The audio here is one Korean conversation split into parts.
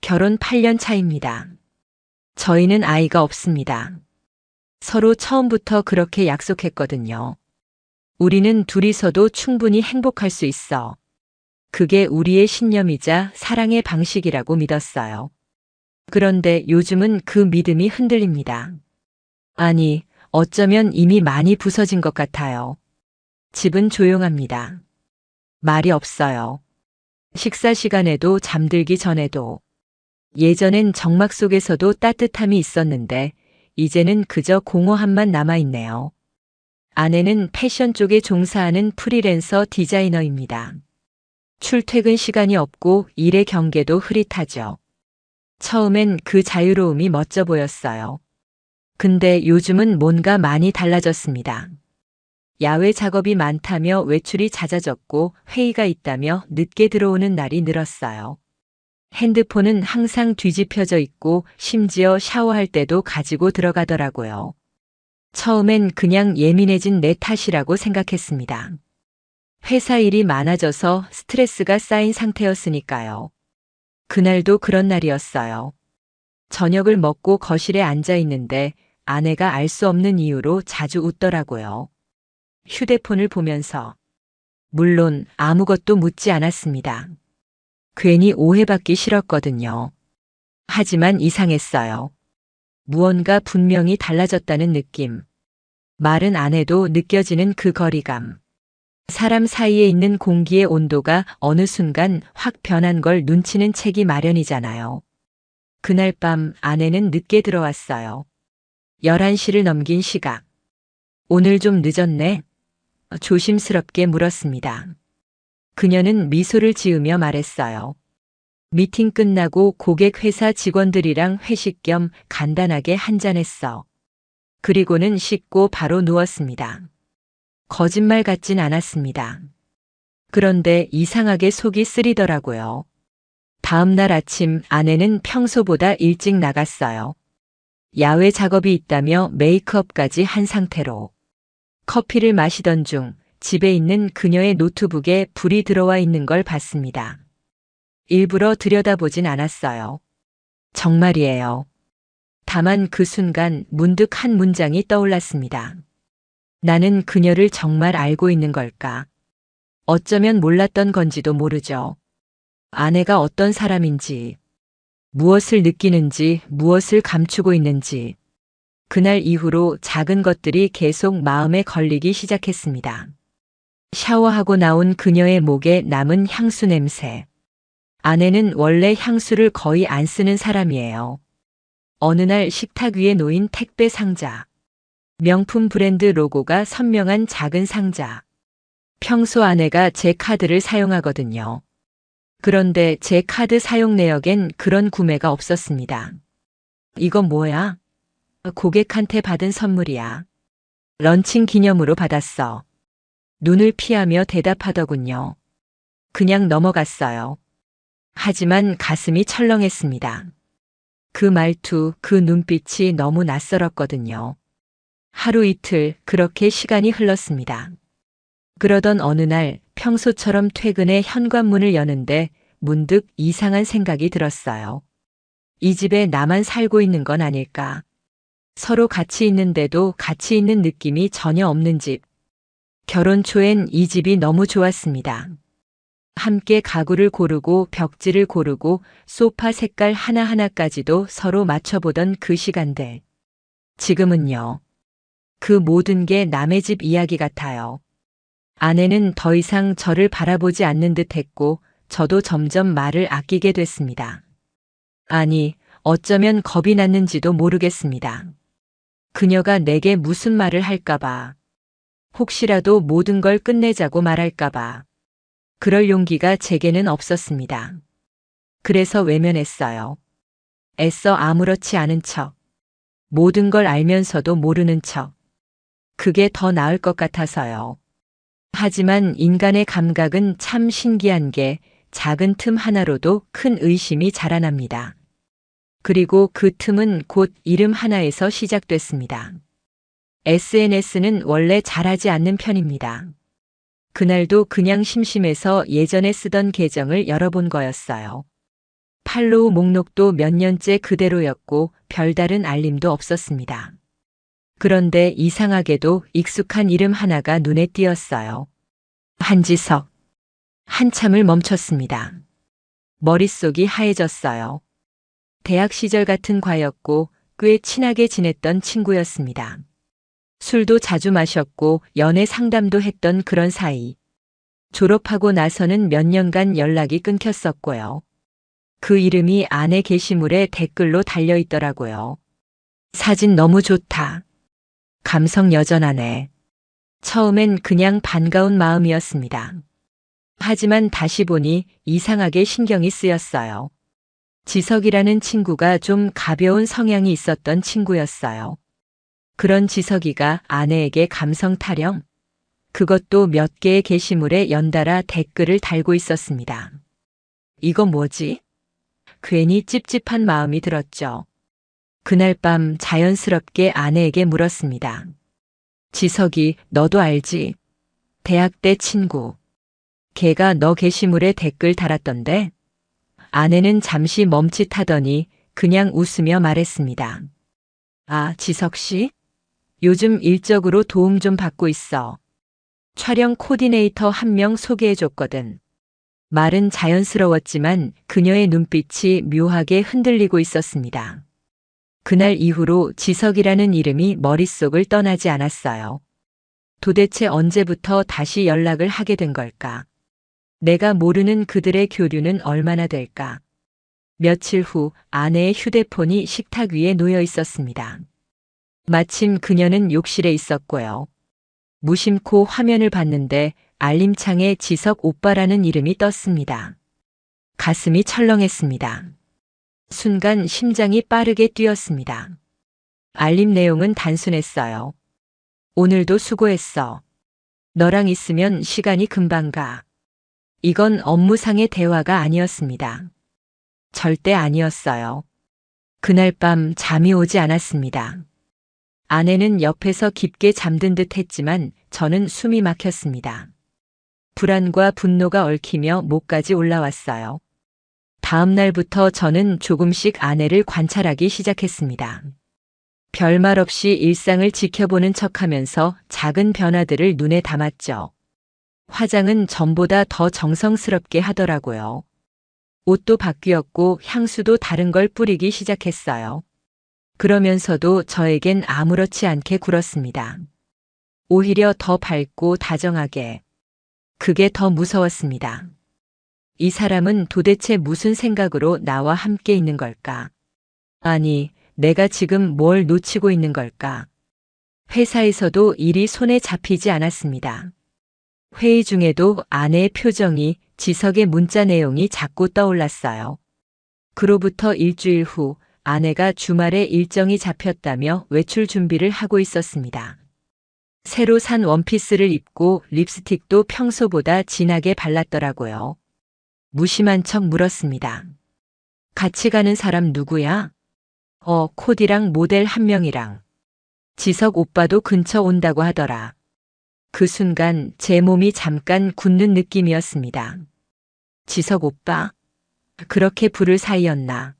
결혼 8년 차입니다. 저희는 아이가 없습니다. 서로 처음부터 그렇게 약속했거든요. 우리는 둘이서도 충분히 행복할 수 있어. 그게 우리의 신념이자 사랑의 방식이라고 믿었어요. 그런데 요즘은 그 믿음이 흔들립니다. 아니, 어쩌면 이미 많이 부서진 것 같아요. 집은 조용합니다. 말이 없어요. 식사 시간에도 잠들기 전에도. 예전엔 정막 속에서도 따뜻함이 있었는데 이제는 그저 공허함만 남아있네요. 아내는 패션 쪽에 종사하는 프리랜서 디자이너입니다. 출퇴근 시간이 없고 일의 경계도 흐릿하죠. 처음엔 그 자유로움이 멋져 보였어요. 근데 요즘은 뭔가 많이 달라졌습니다. 야외 작업이 많다며 외출이 잦아졌고 회의가 있다며 늦게 들어오는 날이 늘었어요. 핸드폰은 항상 뒤집혀져 있고 심지어 샤워할 때도 가지고 들어가더라고요. 처음엔 그냥 예민해진 내 탓이라고 생각했습니다. 회사 일이 많아져서 스트레스가 쌓인 상태였으니까요. 그날도 그런 날이었어요. 저녁을 먹고 거실에 앉아 있는데 아내가 알 수 없는 이유로 자주 웃더라고요. 휴대폰을 보면서. 물론 아무것도 묻지 않았습니다. 괜히 오해받기 싫었거든요. 하지만 이상했어요. 무언가 분명히 달라졌다는 느낌. 말은 안 해도 느껴지는 그 거리감. 사람 사이에 있는 공기의 온도가 어느 순간 확 변한 걸 눈치는 채기 마련이잖아요. 그날 밤 아내는 늦게 들어왔어요. 11시를 넘긴 시각. 오늘 좀 늦었네? 조심스럽게 물었습니다. 그녀는 미소를 지으며 말했어요. 미팅 끝나고 고객 회사 직원들이랑 회식 겸 간단하게 한잔했어. 그리고는 씻고 바로 누웠습니다. 거짓말 같진 않았습니다. 그런데 이상하게 속이 쓰리더라고요. 다음 날 아침 아내는 평소보다 일찍 나갔어요. 야외 작업이 있다며 메이크업까지 한 상태로. 커피를 마시던 중 집에 있는 그녀의 노트북에 불이 들어와 있는 걸 봤습니다. 일부러 들여다보진 않았어요. 정말이에요. 다만 그 순간 문득 한 문장이 떠올랐습니다. 나는 그녀를 정말 알고 있는 걸까? 어쩌면 몰랐던 건지도 모르죠. 아내가 어떤 사람인지, 무엇을 느끼는지, 무엇을 감추고 있는지. 그날 이후로 작은 것들이 계속 마음에 걸리기 시작했습니다. 샤워하고 나온 그녀의 목에 남은 향수 냄새. 아내는 원래 향수를 거의 안 쓰는 사람이에요. 어느 날 식탁 위에 놓인 택배 상자. 명품 브랜드 로고가 선명한 작은 상자. 평소 아내가 제 카드를 사용하거든요. 그런데 제 카드 사용 내역엔 그런 구매가 없었습니다. 이건 뭐야? 고객한테 받은 선물이야. 런칭 기념으로 받았어. 눈을 피하며 대답하더군요. 그냥 넘어갔어요. 하지만 가슴이 철렁했습니다. 그 말투, 그 눈빛이 너무 낯설었거든요. 하루 이틀 그렇게 시간이 흘렀습니다. 그러던 어느 날 평소처럼 퇴근해 현관문을 여는데 문득 이상한 생각이 들었어요. 이 집에 나만 살고 있는 건 아닐까? 서로 같이 있는데도 같이 있는 느낌이 전혀 없는 집. 결혼 초엔 이 집이 너무 좋았습니다. 함께 가구를 고르고 벽지를 고르고 소파 색깔 하나하나까지도 서로 맞춰보던 그 시간들. 지금은요. 그 모든 게 남의 집 이야기 같아요. 아내는 더 이상 저를 바라보지 않는 듯 했고 저도 점점 말을 아끼게 됐습니다. 아니, 어쩌면 겁이 났는지도 모르겠습니다. 그녀가 내게 무슨 말을 할까봐. 혹시라도 모든 걸 끝내자고 말할까봐. 그럴 용기가 제게는 없었습니다. 그래서 외면했어요. 애써 아무렇지 않은 척. 모든 걸 알면서도 모르는 척. 그게 더 나을 것 같아서요. 하지만 인간의 감각은 참 신기한 게 작은 틈 하나로도 큰 의심이 자라납니다. 그리고 그 틈은 곧 이름 하나에서 시작됐습니다. SNS는 원래 잘하지 않는 편입니다. 그날도 그냥 심심해서 예전에 쓰던 계정을 열어본 거였어요. 팔로우 목록도 몇 년째 그대로였고 별다른 알림도 없었습니다. 그런데 이상하게도 익숙한 이름 하나가 눈에 띄었어요. 한지석. 한참을 멈췄습니다. 머릿속이 하얘졌어요. 대학 시절 같은 과였고 꽤 친하게 지냈던 친구였습니다. 술도 자주 마셨고 연애 상담도 했던 그런 사이. 졸업하고 나서는 몇 년간 연락이 끊겼었고요. 그 이름이 아내 게시물에 댓글로 달려 있더라고요. 사진 너무 좋다. 감성 여전하네. 처음엔 그냥 반가운 마음이었습니다. 하지만 다시 보니 이상하게 신경이 쓰였어요. 지석이라는 친구가 좀 가벼운 성향이 있었던 친구였어요. 그런 지석이가 아내에게 감성 타령? 그것도 몇 개의 게시물에 연달아 댓글을 달고 있었습니다. 이거 뭐지? 괜히 찝찝한 마음이 들었죠. 그날 밤 자연스럽게 아내에게 물었습니다. 지석이, 너도 알지? 대학 때 친구. 걔가 너 게시물에 댓글 달았던데? 아내는 잠시 멈칫하더니 그냥 웃으며 말했습니다. 아, 지석 씨? 요즘 일적으로 도움 좀 받고 있어. 촬영 코디네이터 한 명 소개해줬거든. 말은 자연스러웠지만 그녀의 눈빛이 묘하게 흔들리고 있었습니다. 그날 이후로 지석이라는 이름이 머릿속을 떠나지 않았어요. 도대체 언제부터 다시 연락을 하게 된 걸까? 내가 모르는 그들의 교류는 얼마나 될까? 며칠 후 아내의 휴대폰이 식탁 위에 놓여 있었습니다. 마침 그녀는 욕실에 있었고요. 무심코 화면을 봤는데 알림창에 지석 오빠라는 이름이 떴습니다. 가슴이 철렁했습니다. 순간 심장이 빠르게 뛰었습니다. 알림 내용은 단순했어요. 오늘도 수고했어. 너랑 있으면 시간이 금방 가. 이건 업무상의 대화가 아니었습니다. 절대 아니었어요. 그날 밤 잠이 오지 않았습니다. 아내는 옆에서 깊게 잠든 듯 했지만 저는 숨이 막혔습니다. 불안과 분노가 얽히며 목까지 올라왔어요. 다음 날부터 저는 조금씩 아내를 관찰하기 시작했습니다. 별말 없이 일상을 지켜보는 척하면서 작은 변화들을 눈에 담았죠. 화장은 전보다 더 정성스럽게 하더라고요. 옷도 바뀌었고 향수도 다른 걸 뿌리기 시작했어요. 그러면서도 저에겐 아무렇지 않게 굴었습니다. 오히려 더 밝고 다정하게. 그게 더 무서웠습니다. 이 사람은 도대체 무슨 생각으로 나와 함께 있는 걸까? 아니, 내가 지금 뭘 놓치고 있는 걸까? 회사에서도 일이 손에 잡히지 않았습니다. 회의 중에도 아내의 표정이, 지석의 문자 내용이 자꾸 떠올랐어요. 그로부터 일주일 후 아내가 주말에 일정이 잡혔다며 외출 준비를 하고 있었습니다. 새로 산 원피스를 입고 립스틱도 평소보다 진하게 발랐더라고요. 무심한 척 물었습니다. 같이 가는 사람 누구야? 코디랑 모델 한 명이랑. 지석 오빠도 근처 온다고 하더라. 그 순간 제 몸이 잠깐 굳는 느낌이었습니다. 지석 오빠? 그렇게 부를 사이였나?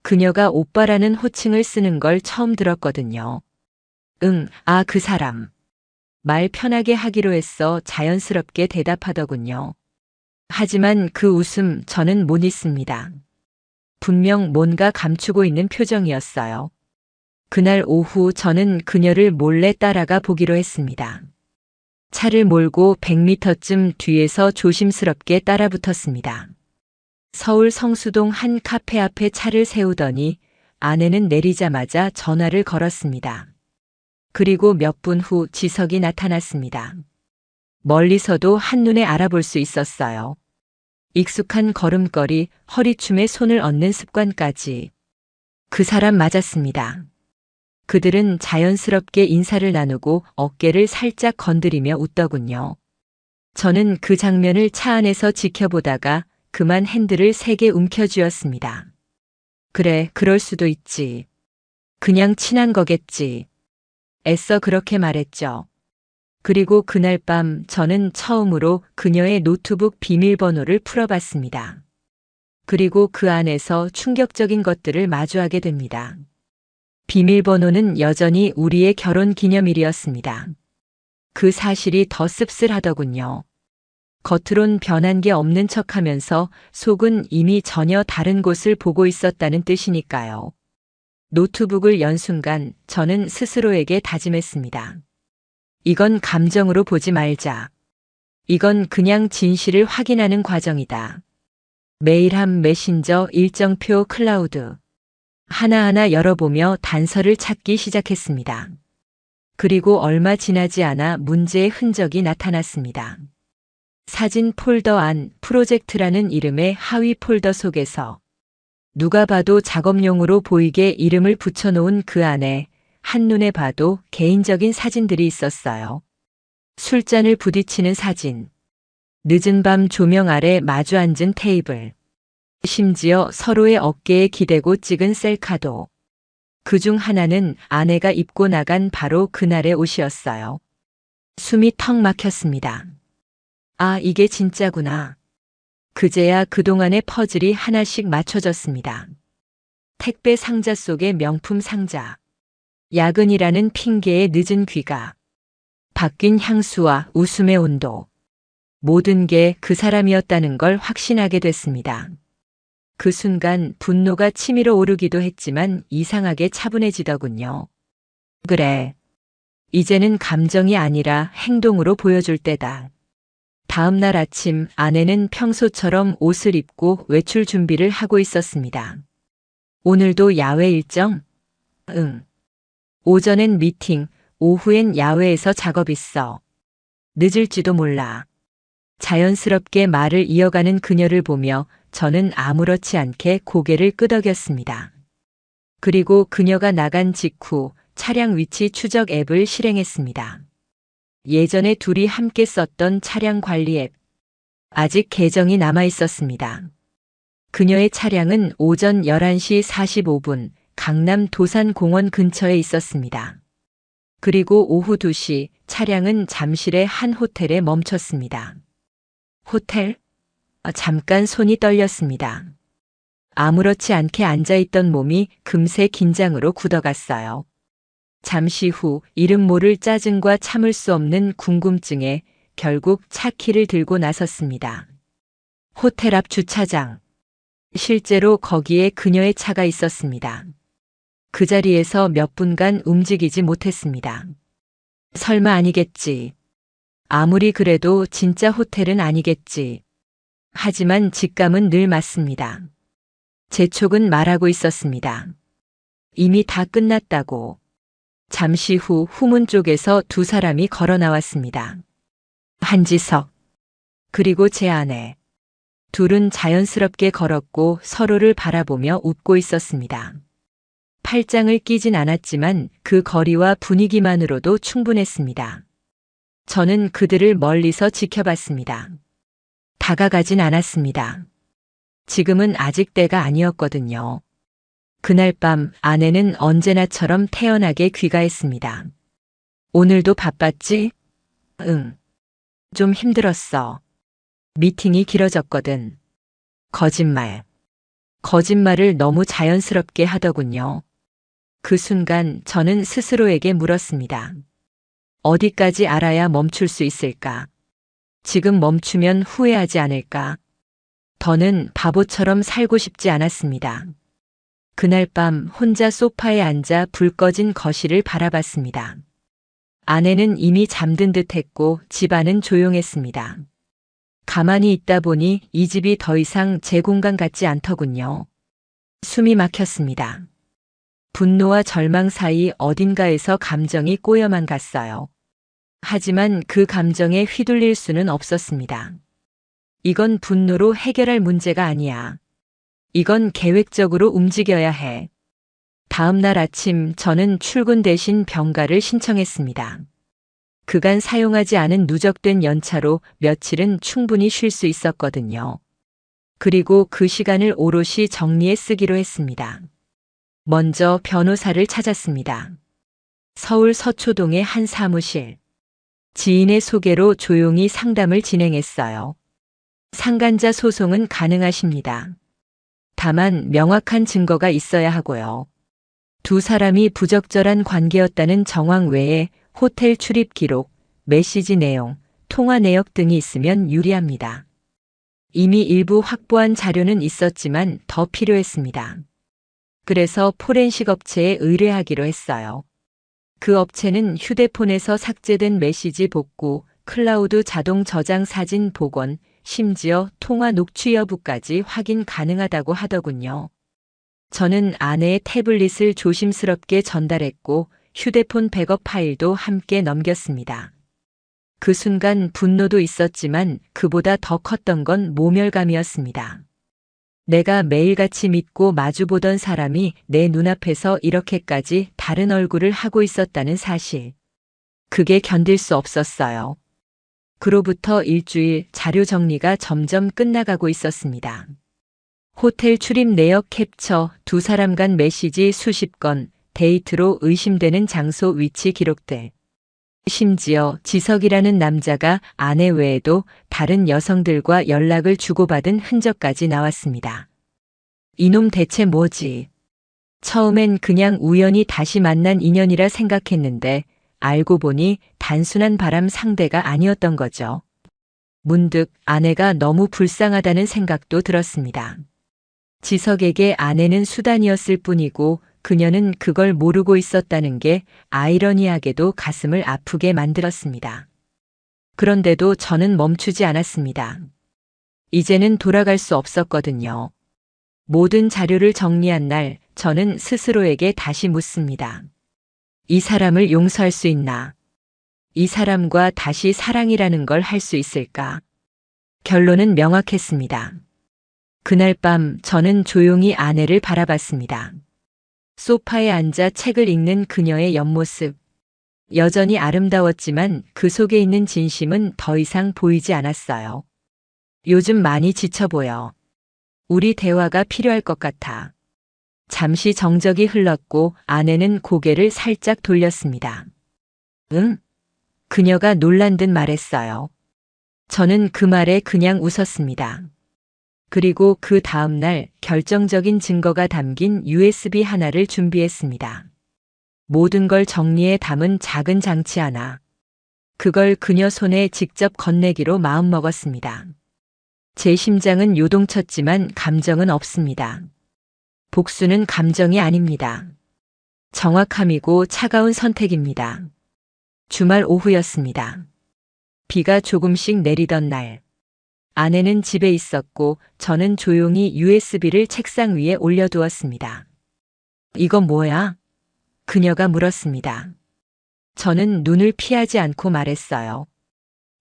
그녀가 오빠라는 호칭을 쓰는 걸 처음 들었거든요. 그 사람. 말 편하게 하기로 했어 자연스럽게 대답하더군요. 하지만 그 웃음 저는 못 잊습니다. 분명 뭔가 감추고 있는 표정이었어요. 그날 오후 저는 그녀를 몰래 따라가 보기로 했습니다. 차를 몰고 100m쯤 뒤에서 조심스럽게 따라붙었습니다. 서울 성수동 한 카페 앞에 차를 세우더니 아내는 내리자마자 전화를 걸었습니다. 그리고 몇 분 후 지석이 나타났습니다. 멀리서도 한눈에 알아볼 수 있었어요. 익숙한 걸음걸이, 허리춤에 손을 얹는 습관까지. 그 사람 맞았습니다. 그들은 자연스럽게 인사를 나누고 어깨를 살짝 건드리며 웃더군요. 저는 그 장면을 차 안에서 지켜보다가 그만 핸들을 세게 움켜쥐었습니다. 그래, 그럴 수도 있지. 그냥 친한 거겠지. 애써 그렇게 말했죠. 그리고 그날 밤 저는 처음으로 그녀의 노트북 비밀번호를 풀어봤습니다. 그리고 그 안에서 충격적인 것들을 마주하게 됩니다. 비밀번호는 여전히 우리의 결혼 기념일이었습니다. 그 사실이 더 씁쓸하더군요. 겉으론 변한 게 없는 척하면서 속은 이미 전혀 다른 곳을 보고 있었다는 뜻이니까요. 노트북을 연 순간 저는 스스로에게 다짐했습니다. 이건 감정으로 보지 말자. 이건 그냥 진실을 확인하는 과정이다. 메일함, 메신저, 일정표, 클라우드. 하나하나 열어보며 단서를 찾기 시작했습니다. 그리고 얼마 지나지 않아 문제의 흔적이 나타났습니다. 사진 폴더 안 프로젝트라는 이름의 하위 폴더 속에서 누가 봐도 작업용으로 보이게 이름을 붙여놓은 그 안에 한눈에 봐도 개인적인 사진들이 있었어요. 술잔을 부딪히는 사진, 늦은 밤 조명 아래 마주 앉은 테이블, 심지어 서로의 어깨에 기대고 찍은 셀카도. 그중 하나는 아내가 입고 나간 바로 그날의 옷이었어요. 숨이 턱 막혔습니다. 아, 이게 진짜구나. 그제야 그동안의 퍼즐이 하나씩 맞춰졌습니다. 택배 상자 속의 명품 상자, 야근이라는 핑계의 늦은 귀가, 바뀐 향수와 웃음의 온도. 모든 게 그 사람이었다는 걸 확신하게 됐습니다. 그 순간 분노가 치밀어 오르기도 했지만 이상하게 차분해지더군요. 그래. 이제는 감정이 아니라 행동으로 보여줄 때다. 다음 날 아침 아내는 평소처럼 옷을 입고 외출 준비를 하고 있었습니다. 오늘도 야외 일정? 응. 오전엔 미팅, 오후엔 야외에서 작업 있어. 늦을지도 몰라. 자연스럽게 말을 이어가는 그녀를 보며 저는 아무렇지 않게 고개를 끄덕였습니다. 그리고 그녀가 나간 직후 차량 위치 추적 앱을 실행했습니다. 예전에 둘이 함께 썼던 차량 관리 앱. 아직 계정이 남아 있었습니다. 그녀의 차량은 오전 11시 45분 강남 도산공원 근처에 있었습니다. 그리고 오후 2시 차량은 잠실의 한 호텔에 멈췄습니다. 호텔? 잠깐 손이 떨렸습니다. 아무렇지 않게 앉아있던 몸이 금세 긴장으로 굳어갔어요. 잠시 후 이름 모를 짜증과 참을 수 없는 궁금증에 결국 차 키를 들고 나섰습니다. 호텔 앞 주차장. 실제로 거기에 그녀의 차가 있었습니다. 그 자리에서 몇 분간 움직이지 못했습니다. 설마 아니겠지. 아무리 그래도 진짜 호텔은 아니겠지. 하지만 직감은 늘 맞습니다. 제 촉은 말하고 있었습니다. 이미 다 끝났다고. 잠시 후 후문 쪽에서 두 사람이 걸어 나왔습니다. 한지석, 그리고 제 아내. 둘은 자연스럽게 걸었고 서로를 바라보며 웃고 있었습니다. 팔짱을 끼진 않았지만 그 거리와 분위기만으로도 충분했습니다. 저는 그들을 멀리서 지켜봤습니다. 다가가진 않았습니다. 지금은 아직 때가 아니었거든요. 그날 밤 아내는 언제나처럼 태연하게 귀가했습니다. 오늘도 바빴지? 응. 좀 힘들었어. 미팅이 길어졌거든. 거짓말. 거짓말을 너무 자연스럽게 하더군요. 그 순간 저는 스스로에게 물었습니다. 어디까지 알아야 멈출 수 있을까? 지금 멈추면 후회하지 않을까? 더는 바보처럼 살고 싶지 않았습니다. 그날 밤 혼자 소파에 앉아 불 꺼진 거실을 바라봤습니다. 아내는 이미 잠든 듯 했고 집안은 조용했습니다. 가만히 있다 보니 이 집이 더 이상 제 공간 같지 않더군요. 숨이 막혔습니다. 분노와 절망 사이 어딘가에서 감정이 꼬여만 갔어요. 하지만 그 감정에 휘둘릴 수는 없었습니다. 이건 분노로 해결할 문제가 아니야. 이건 계획적으로 움직여야 해. 다음 날 아침 저는 출근 대신 병가를 신청했습니다. 그간 사용하지 않은 누적된 연차로 며칠은 충분히 쉴 수 있었거든요. 그리고 그 시간을 오롯이 정리에 쓰기로 했습니다. 먼저 변호사를 찾았습니다. 서울 서초동의 한 사무실. 지인의 소개로 조용히 상담을 진행했어요. 상간자 소송은 가능하십니다. 다만 명확한 증거가 있어야 하고요. 두 사람이 부적절한 관계였다는 정황 외에 호텔 출입 기록, 메시지 내용, 통화 내역 등이 있으면 유리합니다. 이미 일부 확보한 자료는 있었지만 더 필요했습니다. 그래서 포렌식 업체에 의뢰하기로 했어요. 그 업체는 휴대폰에서 삭제된 메시지 복구, 클라우드 자동 저장 사진 복원, 심지어 통화 녹취 여부까지 확인 가능하다고 하더군요. 저는 아내의 태블릿을 조심스럽게 전달했고 휴대폰 백업 파일도 함께 넘겼습니다. 그 순간 분노도 있었지만 그보다 더 컸던 건 모멸감이었습니다. 내가 매일같이 믿고 마주보던 사람이 내 눈앞에서 이렇게까지 다른 얼굴을 하고 있었다는 사실. 그게 견딜 수 없었어요. 그로부터 일주일 자료 정리가 점점 끝나가고 있었습니다. 호텔 출입 내역 캡처, 두 사람 간 메시지 수십 건, 데이트로 의심되는 장소 위치 기록들. 심지어 지석이라는 남자가 아내 외에도 다른 여성들과 연락을 주고받은 흔적까지 나왔습니다. 이놈 대체 뭐지? 처음엔 그냥 우연히 다시 만난 인연이라 생각했는데 알고 보니 단순한 바람 상대가 아니었던 거죠. 문득 아내가 너무 불쌍하다는 생각도 들었습니다. 지석에게 아내는 수단이었을 뿐이고 그녀는 그걸 모르고 있었다는 게 아이러니하게도 가슴을 아프게 만들었습니다. 그런데도 저는 멈추지 않았습니다. 이제는 돌아갈 수 없었거든요. 모든 자료를 정리한 날 저는 스스로에게 다시 묻습니다. 이 사람을 용서할 수 있나? 이 사람과 다시 사랑이라는 걸 할 수 있을까? 결론은 명확했습니다. 그날 밤 저는 조용히 아내를 바라봤습니다. 소파에 앉아 책을 읽는 그녀의 옆모습. 여전히 아름다웠지만 그 속에 있는 진심은 더 이상 보이지 않았어요. 요즘 많이 지쳐 보여. 우리 대화가 필요할 것 같아. 잠시 정적이 흘렀고 아내는 고개를 살짝 돌렸습니다. 응? 그녀가 놀란 듯 말했어요. 저는 그 말에 그냥 웃었습니다. 그리고 그 다음 날 결정적인 증거가 담긴 USB 하나를 준비했습니다. 모든 걸 정리해 담은 작은 장치 하나. 그걸 그녀 손에 직접 건네기로 마음먹었습니다. 제 심장은 요동쳤지만 감정은 없습니다. 복수는 감정이 아닙니다. 정확함이고 차가운 선택입니다. 주말 오후였습니다. 비가 조금씩 내리던 날. 아내는 집에 있었고 저는 조용히 USB를 책상 위에 올려두었습니다. 이건 뭐야? 그녀가 물었습니다. 저는 눈을 피하지 않고 말했어요.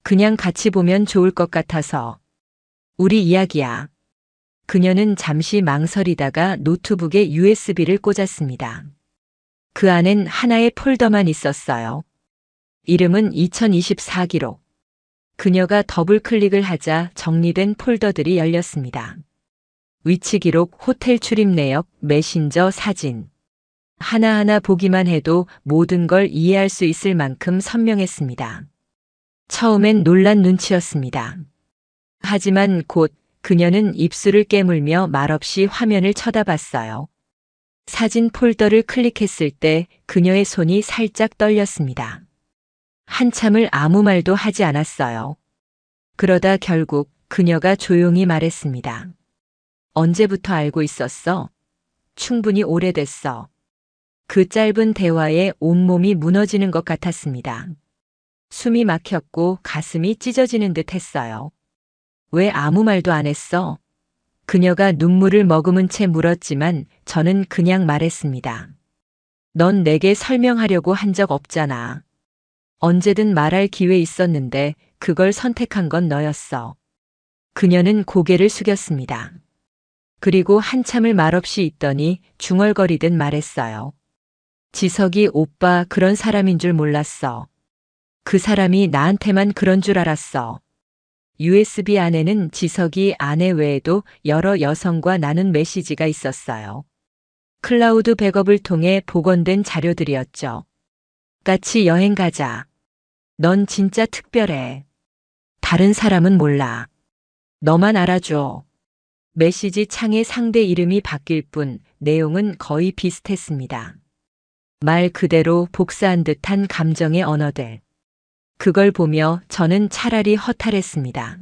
그냥 같이 보면 좋을 것 같아서. 우리 이야기야. 그녀는 잠시 망설이다가 노트북에 USB를 꽂았습니다. 그 안엔 하나의 폴더만 있었어요. 이름은 2024 기록. 그녀가 더블 클릭을 하자 정리된 폴더들이 열렸습니다. 위치 기록, 호텔 출입 내역, 메신저, 사진. 하나하나 보기만 해도 모든 걸 이해할 수 있을 만큼 선명했습니다. 처음엔 놀란 눈치였습니다. 하지만 곧 그녀는 입술을 깨물며 말없이 화면을 쳐다봤어요. 사진 폴더를 클릭했을 때 그녀의 손이 살짝 떨렸습니다. 한참을 아무 말도 하지 않았어요. 그러다 결국 그녀가 조용히 말했습니다. 언제부터 알고 있었어? 충분히 오래됐어. 그 짧은 대화에 온몸이 무너지는 것 같았습니다. 숨이 막혔고 가슴이 찢어지는 듯 했어요. 왜 아무 말도 안 했어? 그녀가 눈물을 머금은 채 물었지만 저는 그냥 말했습니다. 넌 내게 설명하려고 한 적 없잖아. 언제든 말할 기회 있었는데 그걸 선택한 건 너였어. 그녀는 고개를 숙였습니다. 그리고 한참을 말없이 있더니 중얼거리듯 말했어요. 지석이 오빠 그런 사람인 줄 몰랐어. 그 사람이 나한테만 그런 줄 알았어. USB 안에는 지석이 아내 외에도 여러 여성과 나눈 메시지가 있었어요. 클라우드 백업을 통해 복원된 자료들이었죠. 같이 여행 가자. 넌 진짜 특별해. 다른 사람은 몰라. 너만 알아줘. 메시지 창의 상대 이름이 바뀔 뿐 내용은 거의 비슷했습니다. 말 그대로 복사한 듯한 감정의 언어들. 그걸 보며 저는 차라리 허탈했습니다.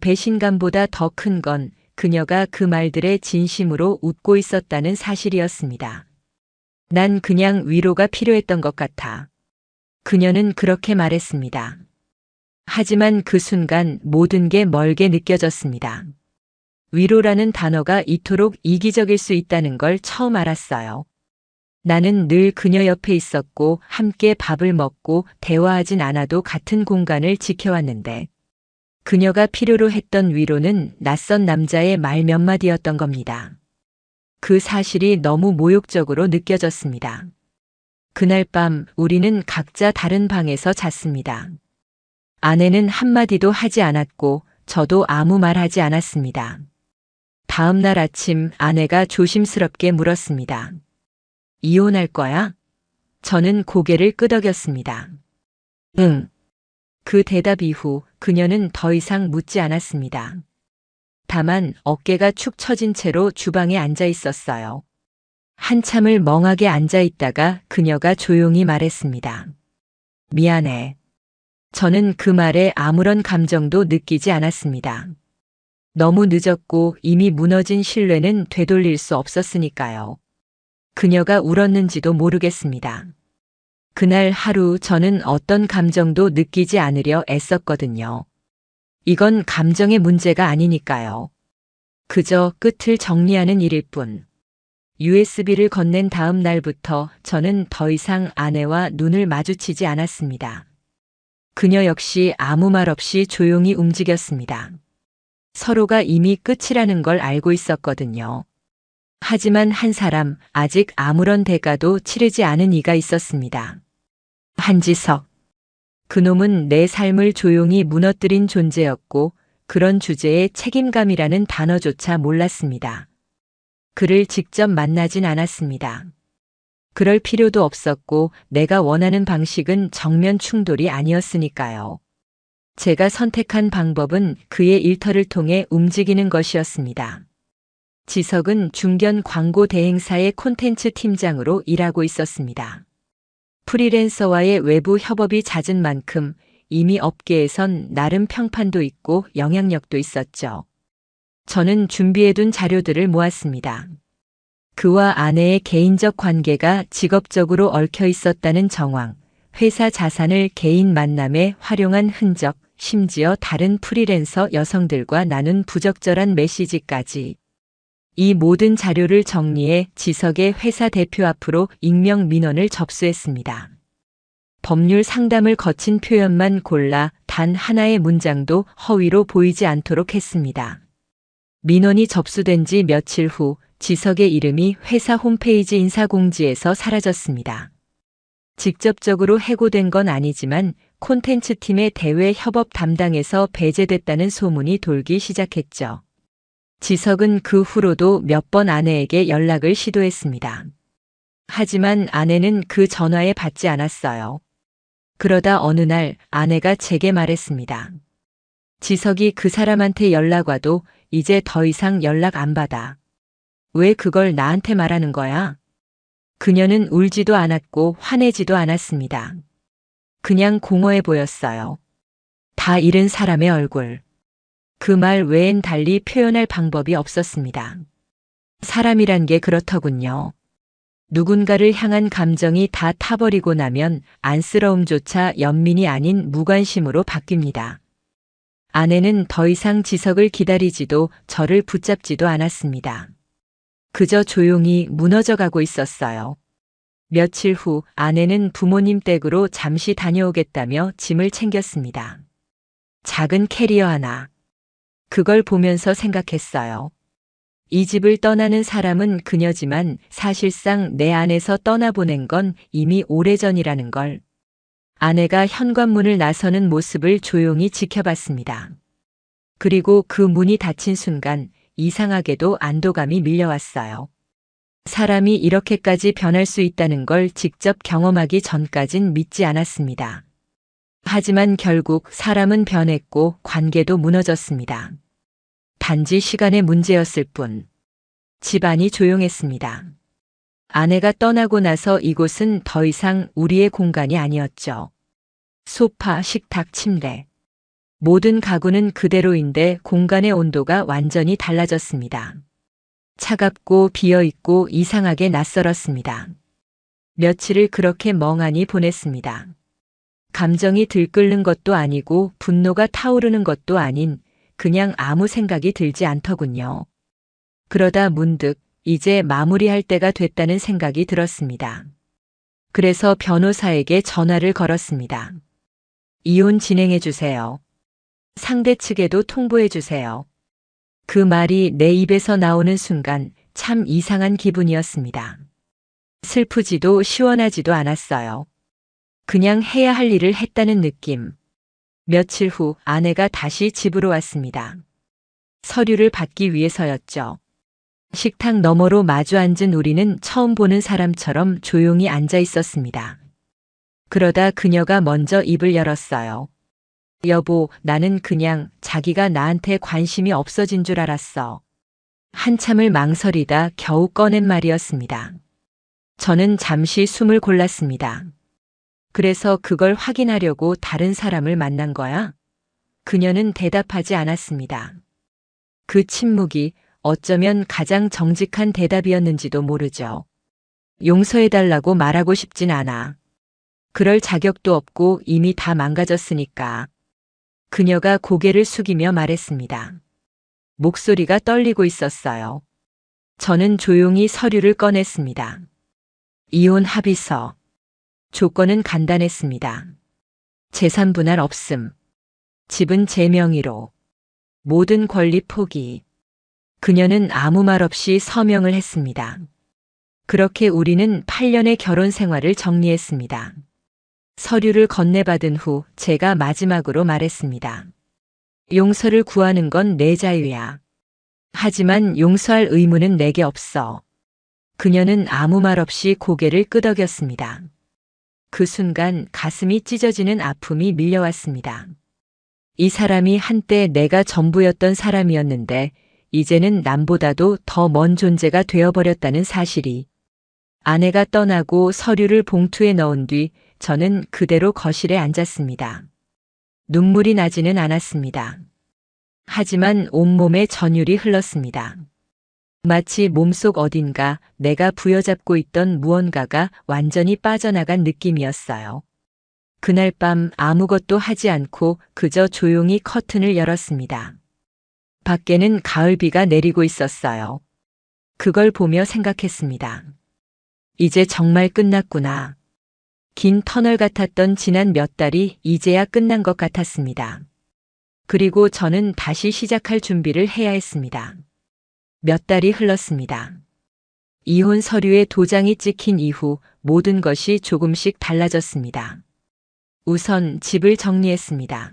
배신감보다 더 큰 건 그녀가 그 말들에 진심으로 웃고 있었다는 사실이었습니다. 난 그냥 위로가 필요했던 것 같아. 그녀는 그렇게 말했습니다. 하지만 그 순간 모든 게 멀게 느껴졌습니다. 위로라는 단어가 이토록 이기적일 수 있다는 걸 처음 알았어요. 나는 늘 그녀 옆에 있었고 함께 밥을 먹고 대화하진 않아도 같은 공간을 지켜왔는데 그녀가 필요로 했던 위로는 낯선 남자의 말 몇 마디였던 겁니다. 그 사실이 너무 모욕적으로 느껴졌습니다. 그날 밤 우리는 각자 다른 방에서 잤습니다. 아내는 한마디도 하지 않았고 저도 아무 말 하지 않았습니다. 다음 날 아침 아내가 조심스럽게 물었습니다. 이혼할 거야? 저는 고개를 끄덕였습니다. 응. 그 대답 이후 그녀는 더 이상 묻지 않았습니다. 다만 어깨가 축 처진 채로 주방에 앉아 있었어요. 한참을 멍하게 앉아 있다가 그녀가 조용히 말했습니다. 미안해. 저는 그 말에 아무런 감정도 느끼지 않았습니다. 너무 늦었고 이미 무너진 신뢰는 되돌릴 수 없었으니까요. 그녀가 울었는지도 모르겠습니다. 그날 하루 저는 어떤 감정도 느끼지 않으려 애썼거든요. 이건 감정의 문제가 아니니까요. 그저 끝을 정리하는 일일 뿐. USB를 건넨 다음 날부터 저는 더 이상 아내와 눈을 마주치지 않았습니다. 그녀 역시 아무 말 없이 조용히 움직였습니다. 서로가 이미 끝이라는 걸 알고 있었거든요. 하지만 한 사람, 아직 아무런 대가도 치르지 않은 이가 있었습니다. 한지석. 그놈은 내 삶을 조용히 무너뜨린 존재였고 그런 주제에 책임감이라는 단어조차 몰랐습니다. 그를 직접 만나진 않았습니다. 그럴 필요도 없었고 내가 원하는 방식은 정면 충돌이 아니었으니까요. 제가 선택한 방법은 그의 일터를 통해 움직이는 것이었습니다. 지석은 중견 광고 대행사의 콘텐츠 팀장으로 일하고 있었습니다. 프리랜서와의 외부 협업이 잦은 만큼 이미 업계에선 나름 평판도 있고 영향력도 있었죠. 저는 준비해둔 자료들을 모았습니다. 그와 아내의 개인적 관계가 직업적으로 얽혀 있었다는 정황, 회사 자산을 개인 만남에 활용한 흔적, 심지어 다른 프리랜서 여성들과 나눈 부적절한 메시지까지. 이 모든 자료를 정리해 지석의 회사 대표 앞으로 익명 민원을 접수했습니다. 법률 상담을 거친 표현만 골라 단 하나의 문장도 허위로 보이지 않도록 했습니다. 민원이 접수된 지 며칠 후 지석의 이름이 회사 홈페이지 인사공지에서 사라졌습니다. 직접적으로 해고된 건 아니지만 콘텐츠 팀의 대외 협업 담당에서 배제됐다는 소문이 돌기 시작했죠. 지석은 그 후로도 몇 번 아내에게 연락을 시도했습니다. 하지만 아내는 그 전화에 받지 않았어요. 그러다 어느 날 아내가 제게 말했습니다. 지석이 그 사람한테 연락 와도 이제 더 이상 연락 안 받아. 왜 그걸 나한테 말하는 거야? 그녀는 울지도 않았고 화내지도 않았습니다. 그냥 공허해 보였어요. 다 잃은 사람의 얼굴. 그 말 외엔 달리 표현할 방법이 없었습니다. 사람이란 게 그렇더군요. 누군가를 향한 감정이 다 타버리고 나면 안쓰러움조차 연민이 아닌 무관심으로 바뀝니다. 아내는 더 이상 지석을 기다리지도 저를 붙잡지도 않았습니다. 그저 조용히 무너져가고 있었어요. 며칠 후 아내는 부모님 댁으로 잠시 다녀오겠다며 짐을 챙겼습니다. 작은 캐리어 하나. 그걸 보면서 생각했어요. 이 집을 떠나는 사람은 그녀지만 사실상 내 안에서 떠나보낸 건 이미 오래전이라는 걸. 아내가 현관문을 나서는 모습을 조용히 지켜봤습니다. 그리고 그 문이 닫힌 순간 이상하게도 안도감이 밀려왔어요. 사람이 이렇게까지 변할 수 있다는 걸 직접 경험하기 전까진 믿지 않았습니다. 하지만 결국 사람은 변했고 관계도 무너졌습니다. 단지 시간의 문제였을 뿐. 집안이 조용했습니다. 아내가 떠나고 나서 이곳은 더 이상 우리의 공간이 아니었죠. 소파, 식탁, 침대. 모든 가구는 그대로인데 공간의 온도가 완전히 달라졌습니다. 차갑고 비어있고 이상하게 낯설었습니다. 며칠을 그렇게 멍하니 보냈습니다. 감정이 들끓는 것도 아니고 분노가 타오르는 것도 아닌 그냥 아무 생각이 들지 않더군요. 그러다 문득 이제 마무리할 때가 됐다는 생각이 들었습니다. 그래서 변호사에게 전화를 걸었습니다. 이혼 진행해 주세요. 상대 측에도 통보해 주세요. 그 말이 내 입에서 나오는 순간 참 이상한 기분이었습니다. 슬프지도 시원하지도 않았어요. 그냥 해야 할 일을 했다는 느낌. 며칠 후 아내가 다시 집으로 왔습니다. 서류를 받기 위해서였죠. 식탁 너머로 마주 앉은 우리는 처음 보는 사람처럼 조용히 앉아 있었습니다. 그러다 그녀가 먼저 입을 열었어요. 여보, 나는 그냥 자기가 나한테 관심이 없어진 줄 알았어. 한참을 망설이다 겨우 꺼낸 말이었습니다. 저는 잠시 숨을 골랐습니다. 그래서 그걸 확인하려고 다른 사람을 만난 거야? 그녀는 대답하지 않았습니다. 그 침묵이 어쩌면 가장 정직한 대답이었는지도 모르죠. 용서해달라고 말하고 싶진 않아. 그럴 자격도 없고 이미 다 망가졌으니까. 그녀가 고개를 숙이며 말했습니다. 목소리가 떨리고 있었어요. 저는 조용히 서류를 꺼냈습니다. 이혼 합의서. 조건은 간단했습니다. 재산 분할 없음. 집은 제 명의로. 모든 권리 포기. 그녀는 아무 말 없이 서명을 했습니다. 그렇게 우리는 8년의 결혼 생활을 정리했습니다. 서류를 건네받은 후 제가 마지막으로 말했습니다. 용서를 구하는 건 내 자유야. 하지만 용서할 의무는 내게 없어. 그녀는 아무 말 없이 고개를 끄덕였습니다. 그 순간 가슴이 찢어지는 아픔이 밀려왔습니다. 이 사람이 한때 내가 전부였던 사람이었는데 이제는 남보다도 더 먼 존재가 되어버렸다는 사실이. 아내가 떠나고 서류를 봉투에 넣은 뒤 저는 그대로 거실에 앉았습니다. 눈물이 나지는 않았습니다. 하지만 온몸에 전율이 흘렀습니다. 마치 몸속 어딘가 내가 부여잡고 있던 무언가가 완전히 빠져나간 느낌이었어요. 그날 밤 아무것도 하지 않고 그저 조용히 커튼을 열었습니다. 밖에는 가을비가 내리고 있었어요. 그걸 보며 생각했습니다. 이제 정말 끝났구나. 긴 터널 같았던 지난 몇 달이 이제야 끝난 것 같았습니다. 그리고 저는 다시 시작할 준비를 해야 했습니다. 몇 달이 흘렀습니다. 이혼 서류에 도장이 찍힌 이후 모든 것이 조금씩 달라졌습니다. 우선 집을 정리했습니다.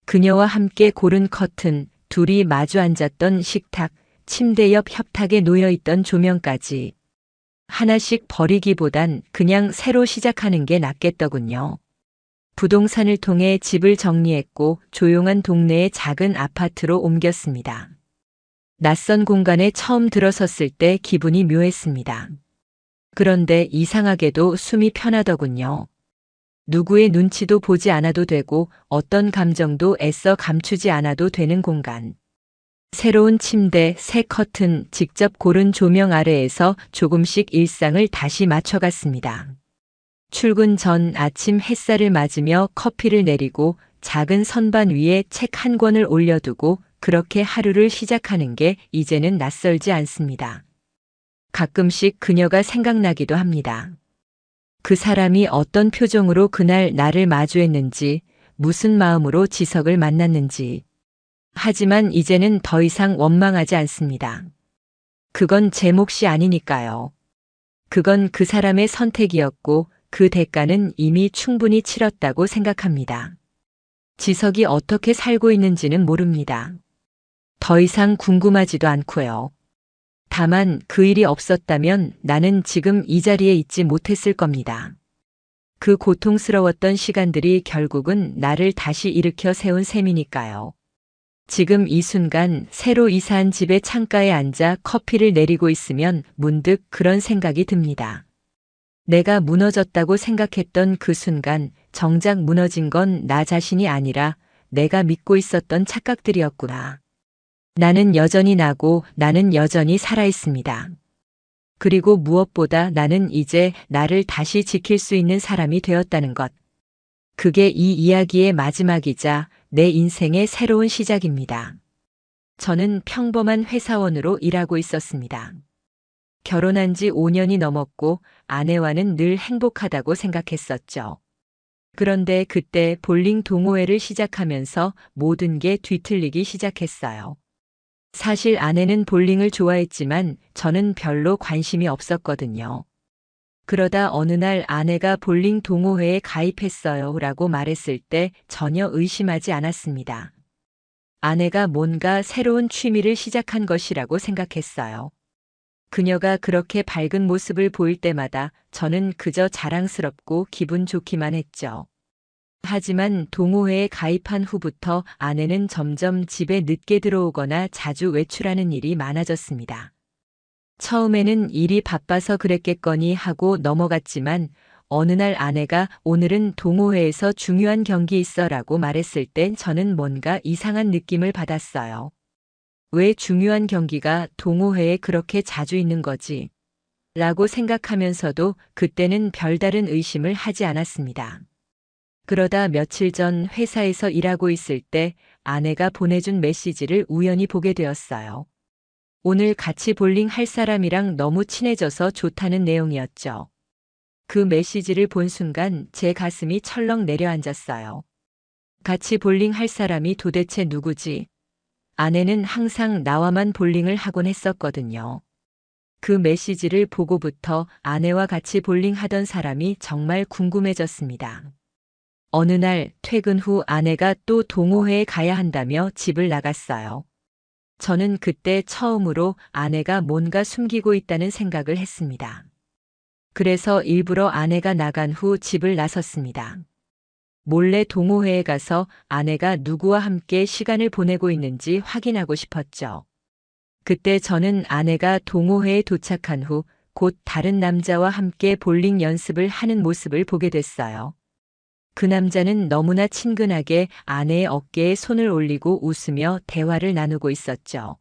그녀와 함께 고른 커튼, 둘이 마주 앉았던 식탁, 침대 옆 협탁에 놓여있던 조명까지. 하나씩 버리기보단 그냥 새로 시작하는 게 낫겠더군요. 부동산을 통해 집을 정리했고 조용한 동네의 작은 아파트로 옮겼습니다. 낯선 공간에 처음 들어섰을 때 기분이 묘했습니다. 그런데 이상하게도 숨이 편하더군요. 누구의 눈치도 보지 않아도 되고 어떤 감정도 애써 감추지 않아도 되는 공간. 새로운 침대, 새 커튼, 직접 고른 조명 아래에서 조금씩 일상을 다시 맞춰갔습니다. 출근 전 아침 햇살을 맞으며 커피를 내리고 작은 선반 위에 책 한 권을 올려두고 그렇게 하루를 시작하는 게 이제는 낯설지 않습니다. 가끔씩 그녀가 생각나기도 합니다. 그 사람이 어떤 표정으로 그날 나를 마주했는지, 무슨 마음으로 지석을 만났는지. 하지만 이제는 더 이상 원망하지 않습니다. 그건 제 몫이 아니니까요. 그건 그 사람의 선택이었고 그 대가는 이미 충분히 치렀다고 생각합니다. 지석이 어떻게 살고 있는지는 모릅니다. 더 이상 궁금하지도 않고요. 다만 그 일이 없었다면 나는 지금 이 자리에 있지 못했을 겁니다. 그 고통스러웠던 시간들이 결국은 나를 다시 일으켜 세운 셈이니까요. 지금 이 순간 새로 이사한 집의 창가에 앉아 커피를 내리고 있으면 문득 그런 생각이 듭니다. 내가 무너졌다고 생각했던 그 순간 정작 무너진 건 나 자신이 아니라 내가 믿고 있었던 착각들이었구나. 나는 여전히 나고 나는 여전히 살아 있습니다. 그리고 무엇보다 나는 이제 나를 다시 지킬 수 있는 사람이 되었다는 것. 그게 이 이야기의 마지막이자 내 인생의 새로운 시작입니다. 저는 평범한 회사원으로 일하고 있었습니다. 결혼한 지 5년이 넘었고 아내와는 늘 행복하다고 생각했었죠. 그런데 그때 볼링 동호회를 시작하면서 모든 게 뒤틀리기 시작했어요. 사실 아내는 볼링을 좋아했지만 저는 별로 관심이 없었거든요. 그러다 어느 날 아내가 볼링 동호회에 가입했어요 라고 말했을 때 전혀 의심하지 않았습니다. 아내가 뭔가 새로운 취미를 시작한 것이라고 생각했어요. 그녀가 그렇게 밝은 모습을 보일 때마다 저는 그저 자랑스럽고 기분 좋기만 했죠. 하지만 동호회에 가입한 후부터 아내는 점점 집에 늦게 들어오거나 자주 외출하는 일이 많아졌습니다. 처음에는 일이 바빠서 그랬겠거니 하고 넘어갔지만 어느 날 아내가 오늘은 동호회에서 중요한 경기 있어라고 말했을 땐 저는 뭔가 이상한 느낌을 받았어요. 왜 중요한 경기가 동호회에 그렇게 자주 있는 거지? 라고 생각하면서도 그때는 별다른 의심을 하지 않았습니다. 그러다 며칠 전 회사에서 일하고 있을 때 아내가 보내준 메시지를 우연히 보게 되었어요. 오늘 같이 볼링 할 사람이랑 너무 친해져서 좋다는 내용이었죠. 그 메시지를 본 순간 제 가슴이 철렁 내려앉았어요. 같이 볼링 할 사람이 도대체 누구지? 아내는 항상 나와만 볼링을 하곤 했었거든요. 그 메시지를 보고부터 아내와 같이 볼링 하던 사람이 정말 궁금해졌습니다. 어느 날 퇴근 후 아내가 또 동호회에 가야 한다며 집을 나갔어요. 저는 그때 처음으로 아내가 뭔가 숨기고 있다는 생각을 했습니다. 그래서 일부러 아내가 나간 후 집을 나섰습니다. 몰래 동호회에 가서 아내가 누구와 함께 시간을 보내고 있는지 확인하고 싶었죠. 그때 저는 아내가 동호회에 도착한 후 곧 다른 남자와 함께 볼링 연습을 하는 모습을 보게 됐어요. 그 남자는 너무나 친근하게 아내의 어깨에 손을 올리고 웃으며 대화를 나누고 있었죠.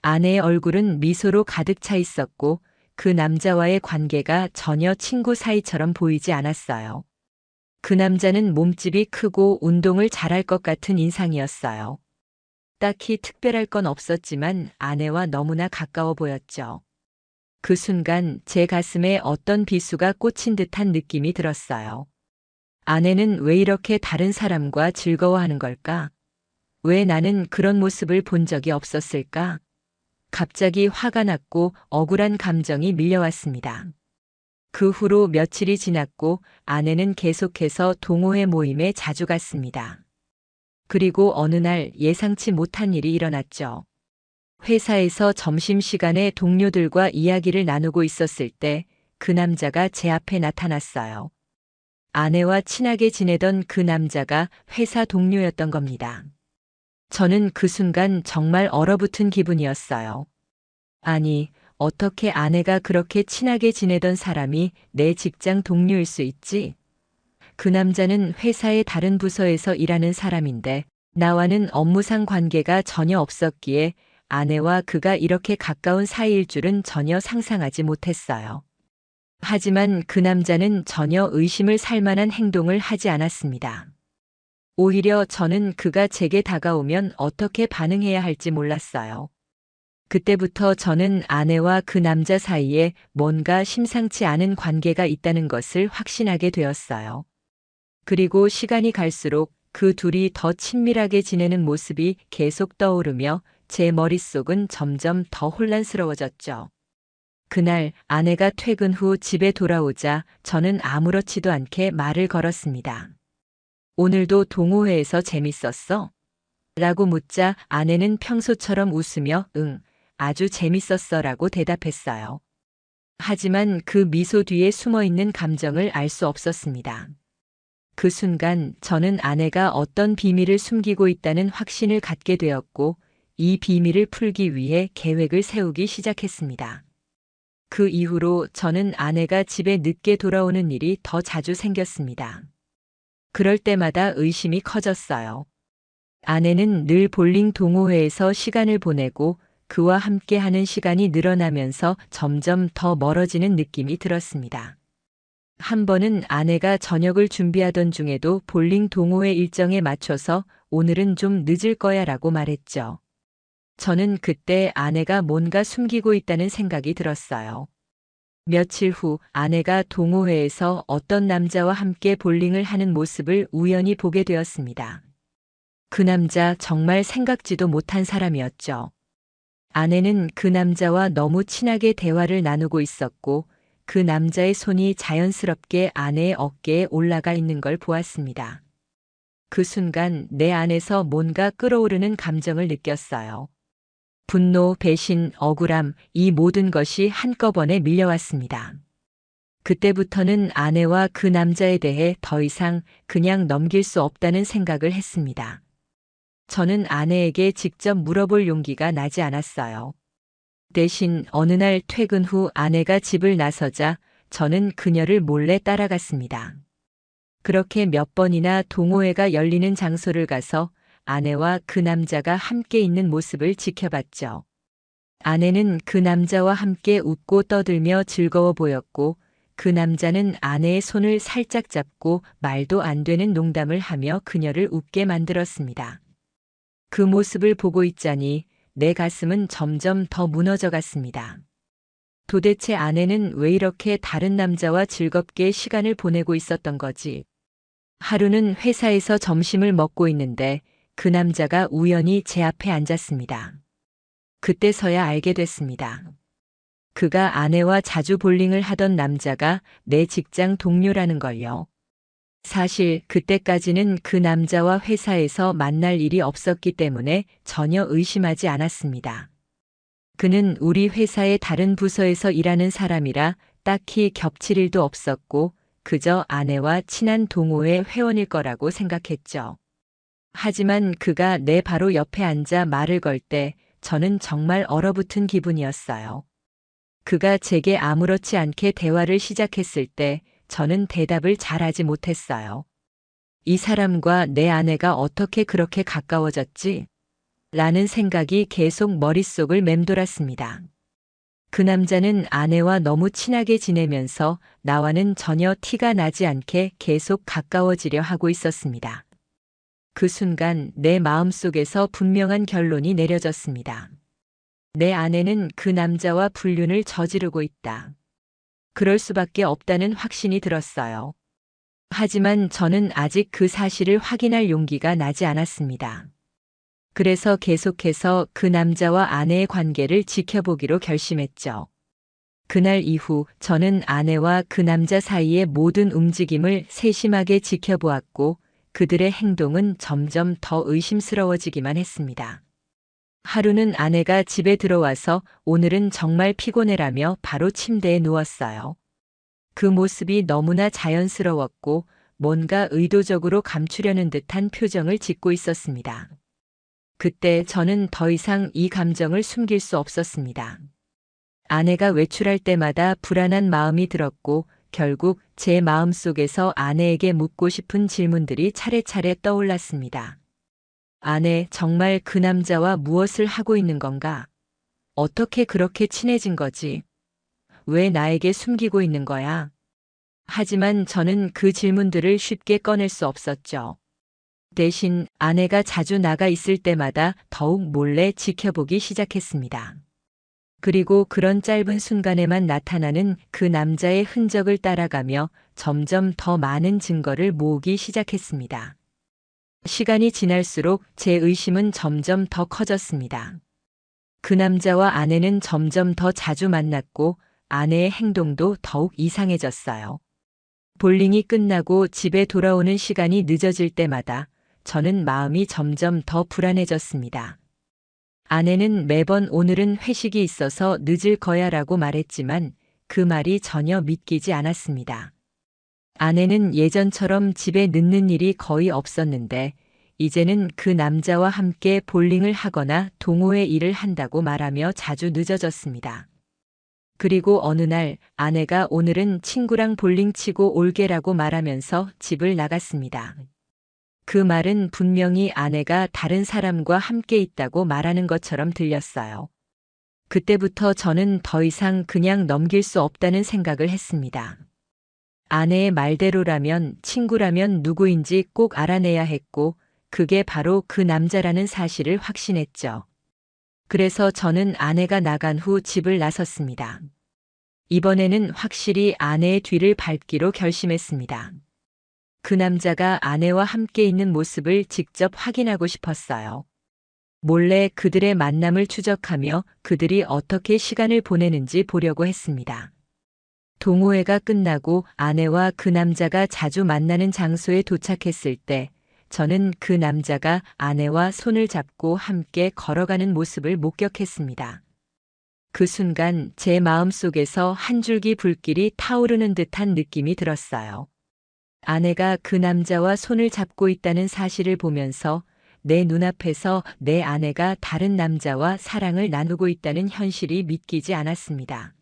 아내의 얼굴은 미소로 가득 차 있었고 그 남자와의 관계가 전혀 친구 사이처럼 보이지 않았어요. 그 남자는 몸집이 크고 운동을 잘할 것 같은 인상이었어요. 딱히 특별할 건 없었지만 아내와 너무나 가까워 보였죠. 그 순간 제 가슴에 어떤 비수가 꽂힌 듯한 느낌이 들었어요. 아내는 왜 이렇게 다른 사람과 즐거워하는 걸까? 왜 나는 그런 모습을 본 적이 없었을까? 갑자기 화가 났고 억울한 감정이 밀려왔습니다. 그 후로 며칠이 지났고 아내는 계속해서 동호회 모임에 자주 갔습니다. 그리고 어느 날 예상치 못한 일이 일어났죠. 회사에서 점심시간에 동료들과 이야기를 나누고 있었을 때 그 남자가 제 앞에 나타났어요. 아내와 친하게 지내던 그 남자가 회사 동료였던 겁니다. 저는 그 순간 정말 얼어붙은 기분이었어요. 아니, 어떻게 아내가 그렇게 친하게 지내던 사람이 내 직장 동료일 수 있지? 그 남자는 회사의 다른 부서에서 일하는 사람인데 나와는 업무상 관계가 전혀 없었기에 아내와 그가 이렇게 가까운 사이일 줄은 전혀 상상하지 못했어요. 하지만 그 남자는 전혀 의심을 살 만한 행동을 하지 않았습니다. 오히려 저는 그가 제게 다가오면 어떻게 반응해야 할지 몰랐어요. 그때부터 저는 아내와 그 남자 사이에 뭔가 심상치 않은 관계가 있다는 것을 확신하게 되었어요. 그리고 시간이 갈수록 그 둘이 더 친밀하게 지내는 모습이 계속 떠오르며 제 머릿속은 점점 더 혼란스러워졌죠. 그날 아내가 퇴근 후 집에 돌아오자 저는 아무렇지도 않게 말을 걸었습니다. 오늘도 동호회에서 재밌었어? 라고 묻자 아내는 평소처럼 웃으며 응, 아주 재밌었어 라고 대답했어요. 하지만 그 미소 뒤에 숨어 있는 감정을 알 수 없었습니다. 그 순간 저는 아내가 어떤 비밀을 숨기고 있다는 확신을 갖게 되었고, 이 비밀을 풀기 위해 계획을 세우기 시작했습니다. 그 이후로 저는 아내가 집에 늦게 돌아오는 일이 더 자주 생겼습니다. 그럴 때마다 의심이 커졌어요. 아내는 늘 볼링 동호회에서 시간을 보내고 그와 함께 하는 시간이 늘어나면서 점점 더 멀어지는 느낌이 들었습니다. 한 번은 아내가 저녁을 준비하던 중에도 볼링 동호회 일정에 맞춰서 오늘은 좀 늦을 거야 라고 말했죠. 저는 그때 아내가 뭔가 숨기고 있다는 생각이 들었어요. 며칠 후 아내가 동호회에서 어떤 남자와 함께 볼링을 하는 모습을 우연히 보게 되었습니다. 그 남자 정말 생각지도 못한 사람이었죠. 아내는 그 남자와 너무 친하게 대화를 나누고 있었고 그 남자의 손이 자연스럽게 아내의 어깨에 올라가 있는 걸 보았습니다. 그 순간 내 안에서 뭔가 끓어오르는 감정을 느꼈어요. 분노, 배신, 억울함, 이 모든 것이 한꺼번에 밀려왔습니다. 그때부터는 아내와 그 남자에 대해 더 이상 그냥 넘길 수 없다는 생각을 했습니다. 저는 아내에게 직접 물어볼 용기가 나지 않았어요. 대신 어느 날 퇴근 후 아내가 집을 나서자 저는 그녀를 몰래 따라갔습니다. 그렇게 몇 번이나 동호회가 열리는 장소를 가서 아내와 그 남자가 함께 있는 모습을 지켜봤죠. 아내는 그 남자와 함께 웃고 떠들며 즐거워 보였고 그 남자는 아내의 손을 살짝 잡고 말도 안 되는 농담을 하며 그녀를 웃게 만들었습니다. 그 모습을 보고 있자니 내 가슴은 점점 더 무너져 갔습니다. 도대체 아내는 왜 이렇게 다른 남자와 즐겁게 시간을 보내고 있었던 거지? 하루는 회사에서 점심을 먹고 있는데 그 남자가 우연히 제 앞에 앉았습니다. 그때서야 알게 됐습니다. 그가 아내와 자주 볼링을 하던 남자가 내 직장 동료라는 걸요. 사실 그때까지는 그 남자와 회사에서 만날 일이 없었기 때문에 전혀 의심하지 않았습니다. 그는 우리 회사의 다른 부서에서 일하는 사람이라 딱히 겹칠 일도 없었고 그저 아내와 친한 동호회 회원일 거라고 생각했죠. 하지만 그가 내 바로 옆에 앉아 말을 걸 때 저는 정말 얼어붙은 기분이었어요. 그가 제게 아무렇지 않게 대화를 시작했을 때 저는 대답을 잘하지 못했어요. 이 사람과 내 아내가 어떻게 그렇게 가까워졌지? 라는 생각이 계속 머릿속을 맴돌았습니다. 그 남자는 아내와 너무 친하게 지내면서 나와는 전혀 티가 나지 않게 계속 가까워지려 하고 있었습니다. 그 순간 내 마음속에서 분명한 결론이 내려졌습니다. 내 아내는 그 남자와 불륜을 저지르고 있다. 그럴 수밖에 없다는 확신이 들었어요. 하지만 저는 아직 그 사실을 확인할 용기가 나지 않았습니다. 그래서 계속해서 그 남자와 아내의 관계를 지켜보기로 결심했죠. 그날 이후 저는 아내와 그 남자 사이의 모든 움직임을 세심하게 지켜보았고 그들의 행동은 점점 더 의심스러워지기만 했습니다. 하루는 아내가 집에 들어와서 오늘은 정말 피곤해라며 바로 침대에 누웠어요. 그 모습이 너무나 자연스러웠고 뭔가 의도적으로 감추려는 듯한 표정을 짓고 있었습니다. 그때 저는 더 이상 이 감정을 숨길 수 없었습니다. 아내가 외출할 때마다 불안한 마음이 들었고 결국 제 마음속에서 아내에게 묻고 싶은 질문들이 차례차례 떠올랐습니다. 아내, 정말 그 남자와 무엇을 하고 있는 건가? 어떻게 그렇게 친해진 거지? 왜 나에게 숨기고 있는 거야? 하지만 저는 그 질문들을 쉽게 꺼낼 수 없었죠. 대신 아내가 자주 나가 있을 때마다 더욱 몰래 지켜보기 시작했습니다. 그리고 그런 짧은 순간에만 나타나는 그 남자의 흔적을 따라가며 점점 더 많은 증거를 모으기 시작했습니다. 시간이 지날수록 제 의심은 점점 더 커졌습니다. 그 남자와 아내는 점점 더 자주 만났고 아내의 행동도 더욱 이상해졌어요. 볼링이 끝나고 집에 돌아오는 시간이 늦어질 때마다 저는 마음이 점점 더 불안해졌습니다. 아내는 매번 오늘은 회식이 있어서 늦을 거야 라고 말했지만 그 말이 전혀 믿기지 않았습니다. 아내는 예전처럼 집에 늦는 일이 거의 없었는데 이제는 그 남자와 함께 볼링을 하거나 동호회 일을 한다고 말하며 자주 늦어졌습니다. 그리고 어느 날 아내가 오늘은 친구랑 볼링 치고 올게라고 말하면서 집을 나갔습니다. 그 말은 분명히 아내가 다른 사람과 함께 있다고 말하는 것처럼 들렸어요. 그때부터 저는 더 이상 그냥 넘길 수 없다는 생각을 했습니다. 아내의 말대로라면 친구라면 누구인지 꼭 알아내야 했고, 그게 바로 그 남자라는 사실을 확신했죠. 그래서 저는 아내가 나간 후 집을 나섰습니다. 이번에는 확실히 아내의 뒤를 밟기로 결심했습니다. 그 남자가 아내와 함께 있는 모습을 직접 확인하고 싶었어요. 몰래 그들의 만남을 추적하며 그들이 어떻게 시간을 보내는지 보려고 했습니다. 동호회가 끝나고 아내와 그 남자가 자주 만나는 장소에 도착했을 때 저는 그 남자가 아내와 손을 잡고 함께 걸어가는 모습을 목격했습니다. 그 순간 제 마음속에서 한 줄기 불길이 타오르는 듯한 느낌이 들었어요. 아내가 그 남자와 손을 잡고 있다는 사실을 보면서 내 눈앞에서 내 아내가 다른 남자와 사랑을 나누고 있다는 현실이 믿기지 않았습니다.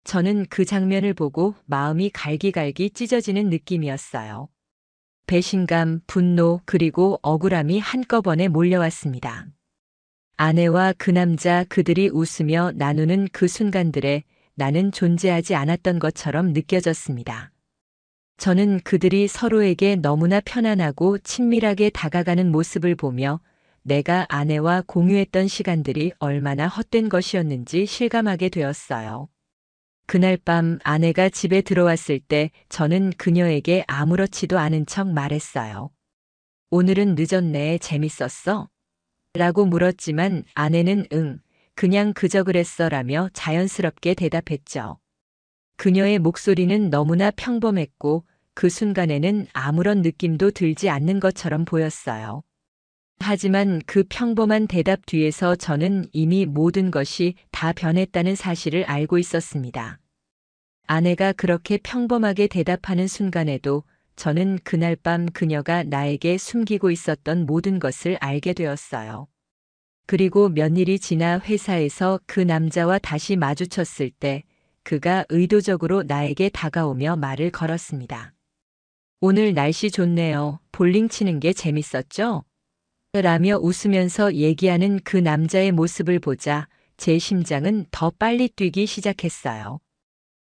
저는 그 장면을 보고 마음이 갈기갈기 찢어지는 느낌이었어요. 배신감, 분노, 그리고 억울함이 한꺼번에 몰려왔습니다. 아내와 그 남자 그들이 웃으며 나누는 그 순간들에 나는 존재하지 않았던 것처럼 느껴졌습니다. 저는 그들이 서로에게 너무나 편안하고 친밀하게 다가가는 모습을 보며 내가 아내와 공유했던 시간들이 얼마나 헛된 것이었는지 실감하게 되었어요. 그날 밤 아내가 집에 들어왔을 때 저는 그녀에게 아무렇지도 않은 척 말했어요. 오늘은 늦었네, 재밌었어? 라고 물었지만 아내는 그냥 그저 그랬어 라며 자연스럽게 대답했죠. 그녀의 목소리는 너무나 평범했고 그 순간에는 아무런 느낌도 들지 않는 것처럼 보였어요. 하지만 그 평범한 대답 뒤에서 저는 이미 모든 것이 다 변했다는 사실을 알고 있었습니다. 아내가 그렇게 평범하게 대답하는 순간에도 저는 그날 밤 그녀가 나에게 숨기고 있었던 모든 것을 알게 되었어요. 그리고 몇 일이 지나 회사에서 그 남자와 다시 마주쳤을 때 그가 의도적으로 나에게 다가오며 말을 걸었습니다. 오늘 날씨 좋네요. 볼링 치는 게 재밌었죠? 라며 웃으면서 얘기하는 그 남자의 모습을 보자 제 심장은 더 빨리 뛰기 시작했어요.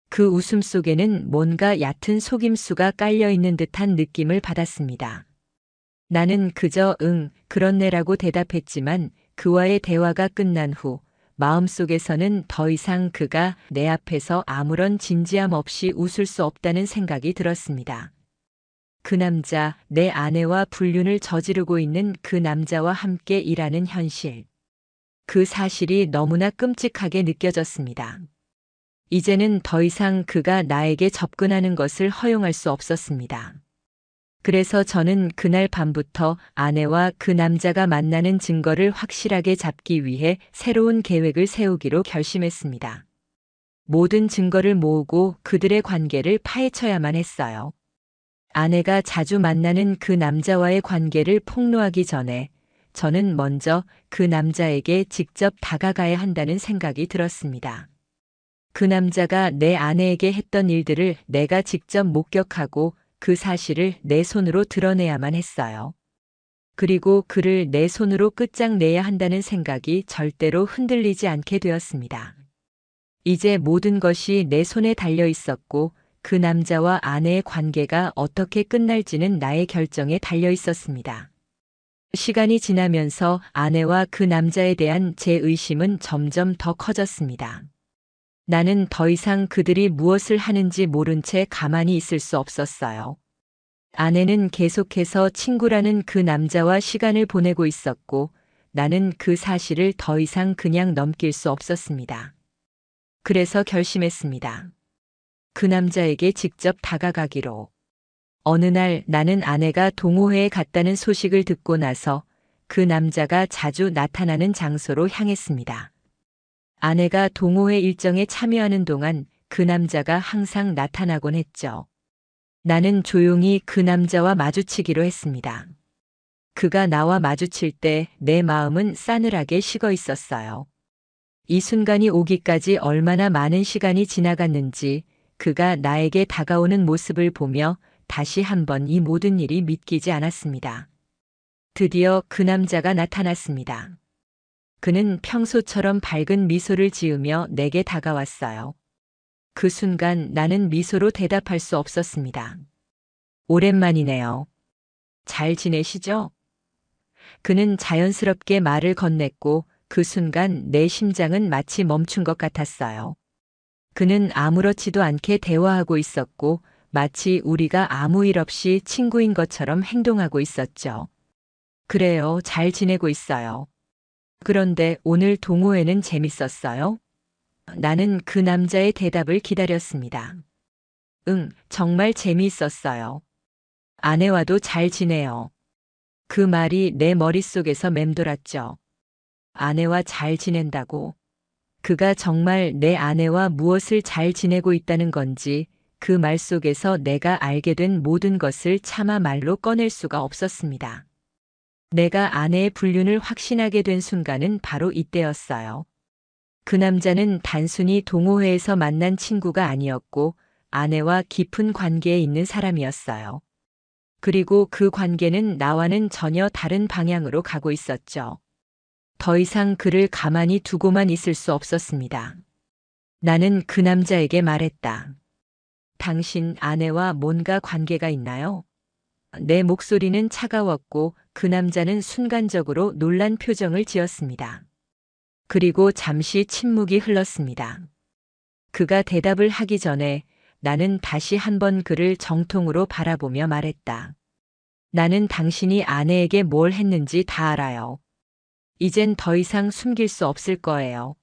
그 웃음 속에는 뭔가 얕은 속임수가 깔려있는 듯한 느낌을 받았습니다. 나는 그저 그렇네라고 대답했지만 그와의 대화가 끝난 후 마음속에서는 더 이상 그가 내 앞에서 아무런 진지함 없이 웃을 수 없다는 생각이 들었습니다. 그 남자, 내 아내와 불륜을 저지르고 있는 그 남자와 함께 일하는 현실. 그 사실이 너무나 끔찍하게 느껴졌습니다. 이제는 더 이상 그가 나에게 접근하는 것을 허용할 수 없었습니다. 그래서 저는 그날 밤부터 아내와 그 남자가 만나는 증거를 확실하게 잡기 위해 새로운 계획을 세우기로 결심했습니다. 모든 증거를 모으고 그들의 관계를 파헤쳐야만 했어요. 아내가 자주 만나는 그 남자와의 관계를 폭로하기 전에 저는 먼저 그 남자에게 직접 다가가야 한다는 생각이 들었습니다. 그 남자가 내 아내에게 했던 일들을 내가 직접 목격하고 그 사실을 내 손으로 드러내야만 했어요. 그리고 그를 내 손으로 끝장내야 한다는 생각이 절대로 흔들리지 않게 되었습니다. 이제 모든 것이 내 손에 달려 있었고 그 남자와 아내의 관계가 어떻게 끝날지는 나의 결정에 달려 있었습니다. 시간이 지나면서 아내와 그 남자에 대한 제 의심은 점점 더 커졌습니다. 나는 더 이상 그들이 무엇을 하는지 모른 채 가만히 있을 수 없었어요. 아내는 계속해서 친구라는 그 남자와 시간을 보내고 있었고 나는 그 사실을 더 이상 그냥 넘길 수 없었습니다. 그래서 결심했습니다. 그 남자에게 직접 다가가기로. 어느 날 나는 아내가 동호회에 갔다는 소식을 듣고 나서 그 남자가 자주 나타나는 장소로 향했습니다. 아내가 동호회 일정에 참여하는 동안 그 남자가 항상 나타나곤 했죠. 나는 조용히 그 남자와 마주치기로 했습니다. 그가 나와 마주칠 때 내 마음은 싸늘하게 식어 있었어요. 이 순간이 오기까지 얼마나 많은 시간이 지나갔는지 그가 나에게 다가오는 모습을 보며 다시 한번 이 모든 일이 믿기지 않았습니다. 드디어 그 남자가 나타났습니다. 그는 평소처럼 밝은 미소를 지으며 내게 다가왔어요. 그 순간 나는 미소로 대답할 수 없었습니다. 오랜만이네요. 잘 지내시죠? 그는 자연스럽게 말을 건넸고 그 순간 내 심장은 마치 멈춘 것 같았어요. 그는 아무렇지도 않게 대화하고 있었고 마치 우리가 아무 일 없이 친구인 것처럼 행동하고 있었죠. 그래요, 잘 지내고 있어요. 그런데 오늘 동호회는 재밌었어요? 나는 그 남자의 대답을 기다렸습니다. 응, 정말 재미있었어요. 아내와도 잘 지내요. 그 말이 내 머릿속에서 맴돌았죠. 아내와 잘 지낸다고. 그가 정말 내 아내와 무엇을 잘 지내고 있다는 건지 그 말 속에서 내가 알게 된 모든 것을 차마 말로 꺼낼 수가 없었습니다. 내가 아내의 불륜을 확신하게 된 순간은 바로 이때였어요. 그 남자는 단순히 동호회에서 만난 친구가 아니었고 아내와 깊은 관계에 있는 사람이었어요. 그리고 그 관계는 나와는 전혀 다른 방향으로 가고 있었죠. 더 이상 그를 가만히 두고만 있을 수 없었습니다. 나는 그 남자에게 말했다. 당신 아내와 뭔가 관계가 있나요? 내 목소리는 차가웠고 그 남자는 순간적으로 놀란 표정을 지었습니다. 그리고 잠시 침묵이 흘렀습니다. 그가 대답을 하기 전에 나는 다시 한번 그를 정통으로 바라보며 말했다. 나는 당신이 아내에게 뭘 했는지 다 알아요. 이젠 더 이상 숨길 수 없을 거예요.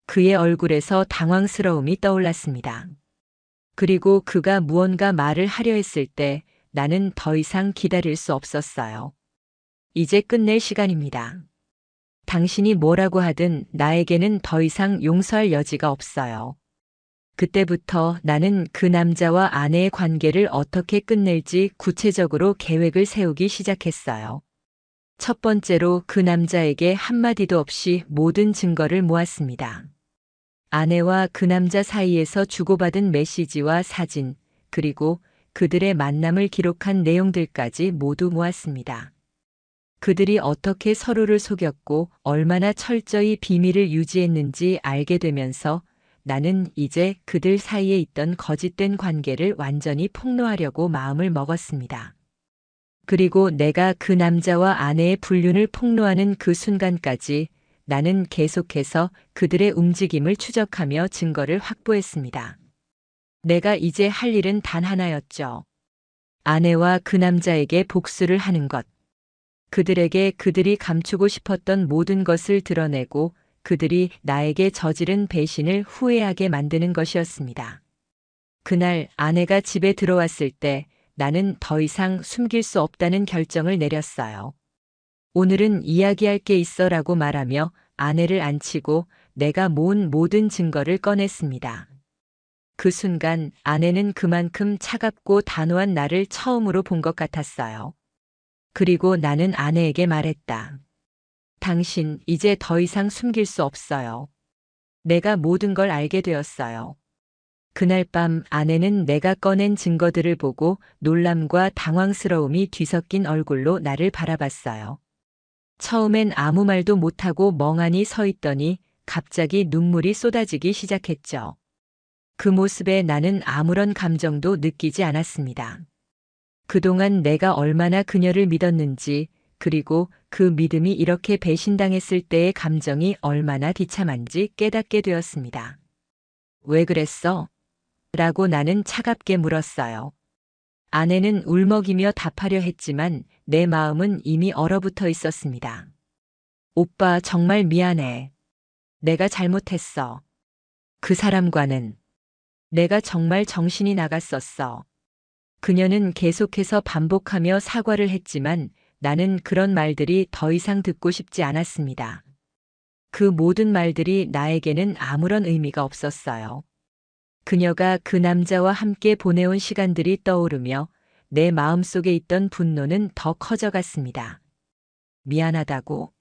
그의 얼굴에서 당황스러움이 떠올랐습니다. 그리고 그가 무언가 말을 하려 했을 때 나는 더 이상 기다릴 수 없었어요. 이제 끝낼 시간입니다. 당신이 뭐라고 하든 나에게는 더 이상 용서할 여지가 없어요. 그때부터 나는 그 남자와 아내의 관계를 어떻게 끝낼지 구체적으로 계획을 세우기 시작했어요. 첫 번째로 그 남자에게 한마디도 없이 모든 증거를 모았습니다. 아내와 그 남자 사이에서 주고받은 메시지와 사진, 그리고 그들의 만남을 기록한 내용들까지 모두 모았습니다. 그들이 어떻게 서로를 속였고 얼마나 철저히 비밀을 유지했는지 알게 되면서 나는 이제 그들 사이에 있던 거짓된 관계를 완전히 폭로하려고 마음을 먹었습니다. 그리고 내가 그 남자와 아내의 불륜을 폭로하는 그 순간까지 나는 계속해서 그들의 움직임을 추적하며 증거를 확보했습니다. 내가 이제 할 일은 단 하나였죠. 아내와 그 남자에게 복수를 하는 것. 그들에게 그들이 감추고 싶었던 모든 것을 드러내고 그들이 나에게 저지른 배신을 후회하게 만드는 것이었습니다. 그날 아내가 집에 들어왔을 때 나는 더 이상 숨길 수 없다는 결정을 내렸어요. 오늘은 이야기할 게 있어라고 말하며 아내를 안치고 내가 모은 모든 증거를 꺼냈습니다. 그 순간 아내는 그만큼 차갑고 단호한 나를 처음으로 본 것 같았어요. 그리고 나는 아내에게 말했다. 당신 이제 더 이상 숨길 수 없어요. 내가 모든 걸 알게 되었어요. 그날 밤 아내는 내가 꺼낸 증거들을 보고 놀람과 당황스러움이 뒤섞인 얼굴로 나를 바라봤어요. 처음엔 아무 말도 못하고 멍하니 서 있더니 갑자기 눈물이 쏟아지기 시작했죠. 그 모습에 나는 아무런 감정도 느끼지 않았습니다. 그동안 내가 얼마나 그녀를 믿었는지, 그리고 그 믿음이 이렇게 배신당했을 때의 감정이 얼마나 비참한지 깨닫게 되었습니다. 왜 그랬어? 라고 나는 차갑게 물었어요. 아내는 울먹이며 답하려 했지만 내 마음은 이미 얼어붙어 있었습니다. 오빠 정말 미안해. 내가 잘못했어. 그 사람과는 내가 정말 정신이 나갔었어. 그녀는 계속해서 반복하며 사과를 했지만 나는 그런 말들이 더 이상 듣고 싶지 않았습니다. 그 모든 말들이 나에게는 아무런 의미가 없었어요. 그녀가 그 남자와 함께 보내온 시간들이 떠오르며 내 마음속에 있던 분노는 더 커져갔습니다. 미안하다고?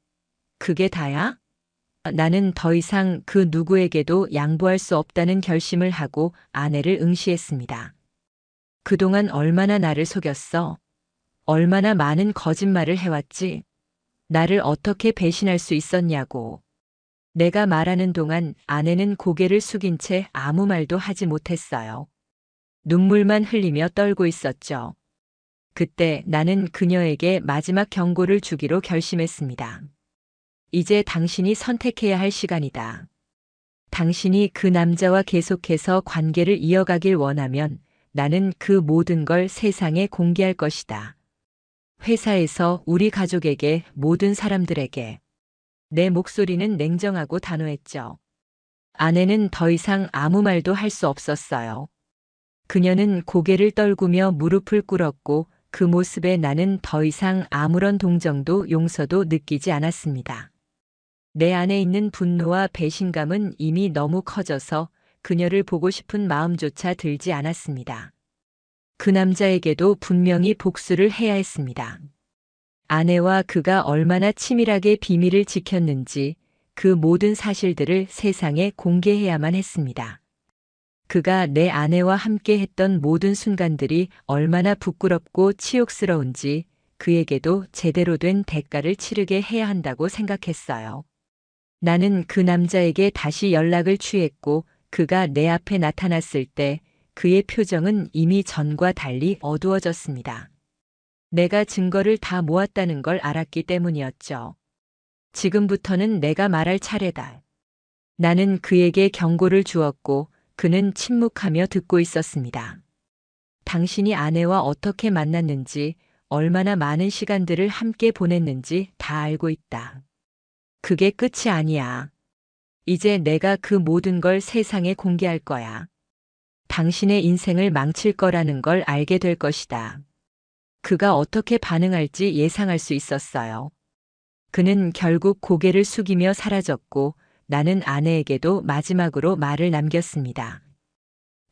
그게 다야? 나는 더 이상 그 누구에게도 양보할 수 없다는 결심을 하고 아내를 응시했습니다. 그동안 얼마나 나를 속였어? 얼마나 많은 거짓말을 해왔지? 나를 어떻게 배신할 수 있었냐고. 내가 말하는 동안 아내는 고개를 숙인 채 아무 말도 하지 못했어요. 눈물만 흘리며 떨고 있었죠. 그때 나는 그녀에게 마지막 경고를 주기로 결심했습니다. 이제 당신이 선택해야 할 시간이다. 당신이 그 남자와 계속해서 관계를 이어가길 원하면 나는 그 모든 걸 세상에 공개할 것이다. 회사에서 우리 가족에게 모든 사람들에게. 내 목소리는 냉정하고 단호했죠. 아내는 더 이상 아무 말도 할 수 없었어요. 그녀는 고개를 떨구며 무릎을 꿇었고 그 모습에 나는 더 이상 아무런 동정도 용서도 느끼지 않았습니다. 내 안에 있는 분노와 배신감은 이미 너무 커져서 그녀를 보고 싶은 마음조차 들지 않았습니다. 그 남자에게도 분명히 복수를 해야 했습니다. 아내와 그가 얼마나 치밀하게 비밀을 지켰는지 그 모든 사실들을 세상에 공개해야만 했습니다. 그가 내 아내와 함께 했던 모든 순간들이 얼마나 부끄럽고 치욕스러운지 그에게도 제대로 된 대가를 치르게 해야 한다고 생각했어요. 나는 그 남자에게 다시 연락을 취했고 그가 내 앞에 나타났을 때 그의 표정은 이미 전과 달리 어두워졌습니다. 내가 증거를 다 모았다는 걸 알았기 때문이었죠. 지금부터는 내가 말할 차례다. 나는 그에게 경고를 주었고 그는 침묵하며 듣고 있었습니다. 당신이 아내와 어떻게 만났는지, 얼마나 많은 시간들을 함께 보냈는지 다 알고 있다. 그게 끝이 아니야. 이제 내가 그 모든 걸 세상에 공개할 거야. 당신의 인생을 망칠 거라는 걸 알게 될 것이다. 그가 어떻게 반응할지 예상할 수 있었어요. 그는 결국 고개를 숙이며 사라졌고 나는 아내에게도 마지막으로 말을 남겼습니다.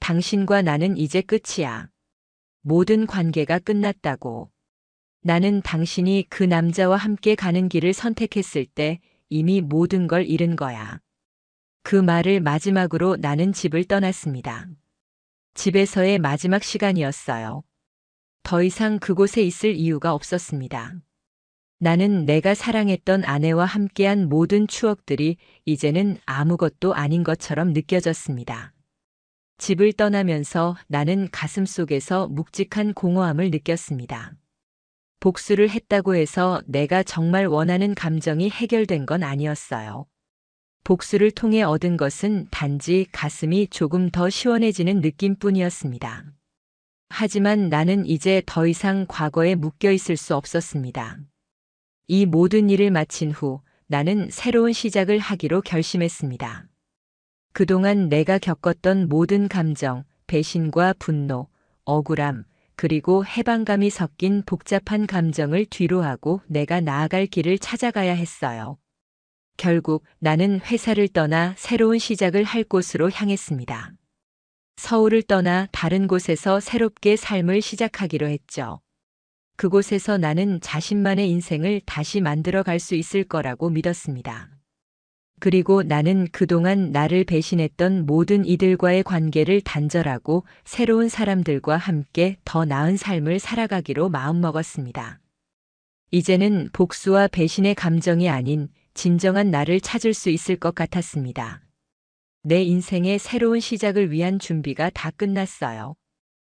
당신과 나는 이제 끝이야. 모든 관계가 끝났다고. 나는 당신이 그 남자와 함께 가는 길을 선택했을 때 이미 모든 걸 잃은 거야. 그 말을 마지막으로 나는 집을 떠났습니다. 집에서의 마지막 시간이었어요. 더 이상 그곳에 있을 이유가 없었습니다. 나는 내가 사랑했던 아내와 함께한 모든 추억들이 이제는 아무것도 아닌 것처럼 느껴졌습니다. 집을 떠나면서 나는 가슴속에서 묵직한 공허함을 느꼈습니다. 복수를 했다고 해서 내가 정말 원하는 감정이 해결된 건 아니었어요. 복수를 통해 얻은 것은 단지 가슴이 조금 더 시원해지는 느낌뿐이었습니다. 하지만 나는 이제 더 이상 과거에 묶여 있을 수 없었습니다. 이 모든 일을 마친 후 나는 새로운 시작을 하기로 결심했습니다. 그동안 내가 겪었던 모든 감정, 배신과 분노, 억울함, 그리고 해방감이 섞인 복잡한 감정을 뒤로하고 내가 나아갈 길을 찾아가야 했어요. 결국 나는 회사를 떠나 새로운 시작을 할 곳으로 향했습니다. 서울을 떠나 다른 곳에서 새롭게 삶을 시작하기로 했죠. 그곳에서 나는 자신만의 인생을 다시 만들어 갈 수 있을 거라고 믿었습니다. 그리고 나는 그동안 나를 배신했던 모든 이들과의 관계를 단절하고 새로운 사람들과 함께 더 나은 삶을 살아가기로 마음먹었습니다. 이제는 복수와 배신의 감정이 아닌 진정한 나를 찾을 수 있을 것 같았습니다. 내 인생의 새로운 시작을 위한 준비가 다 끝났어요.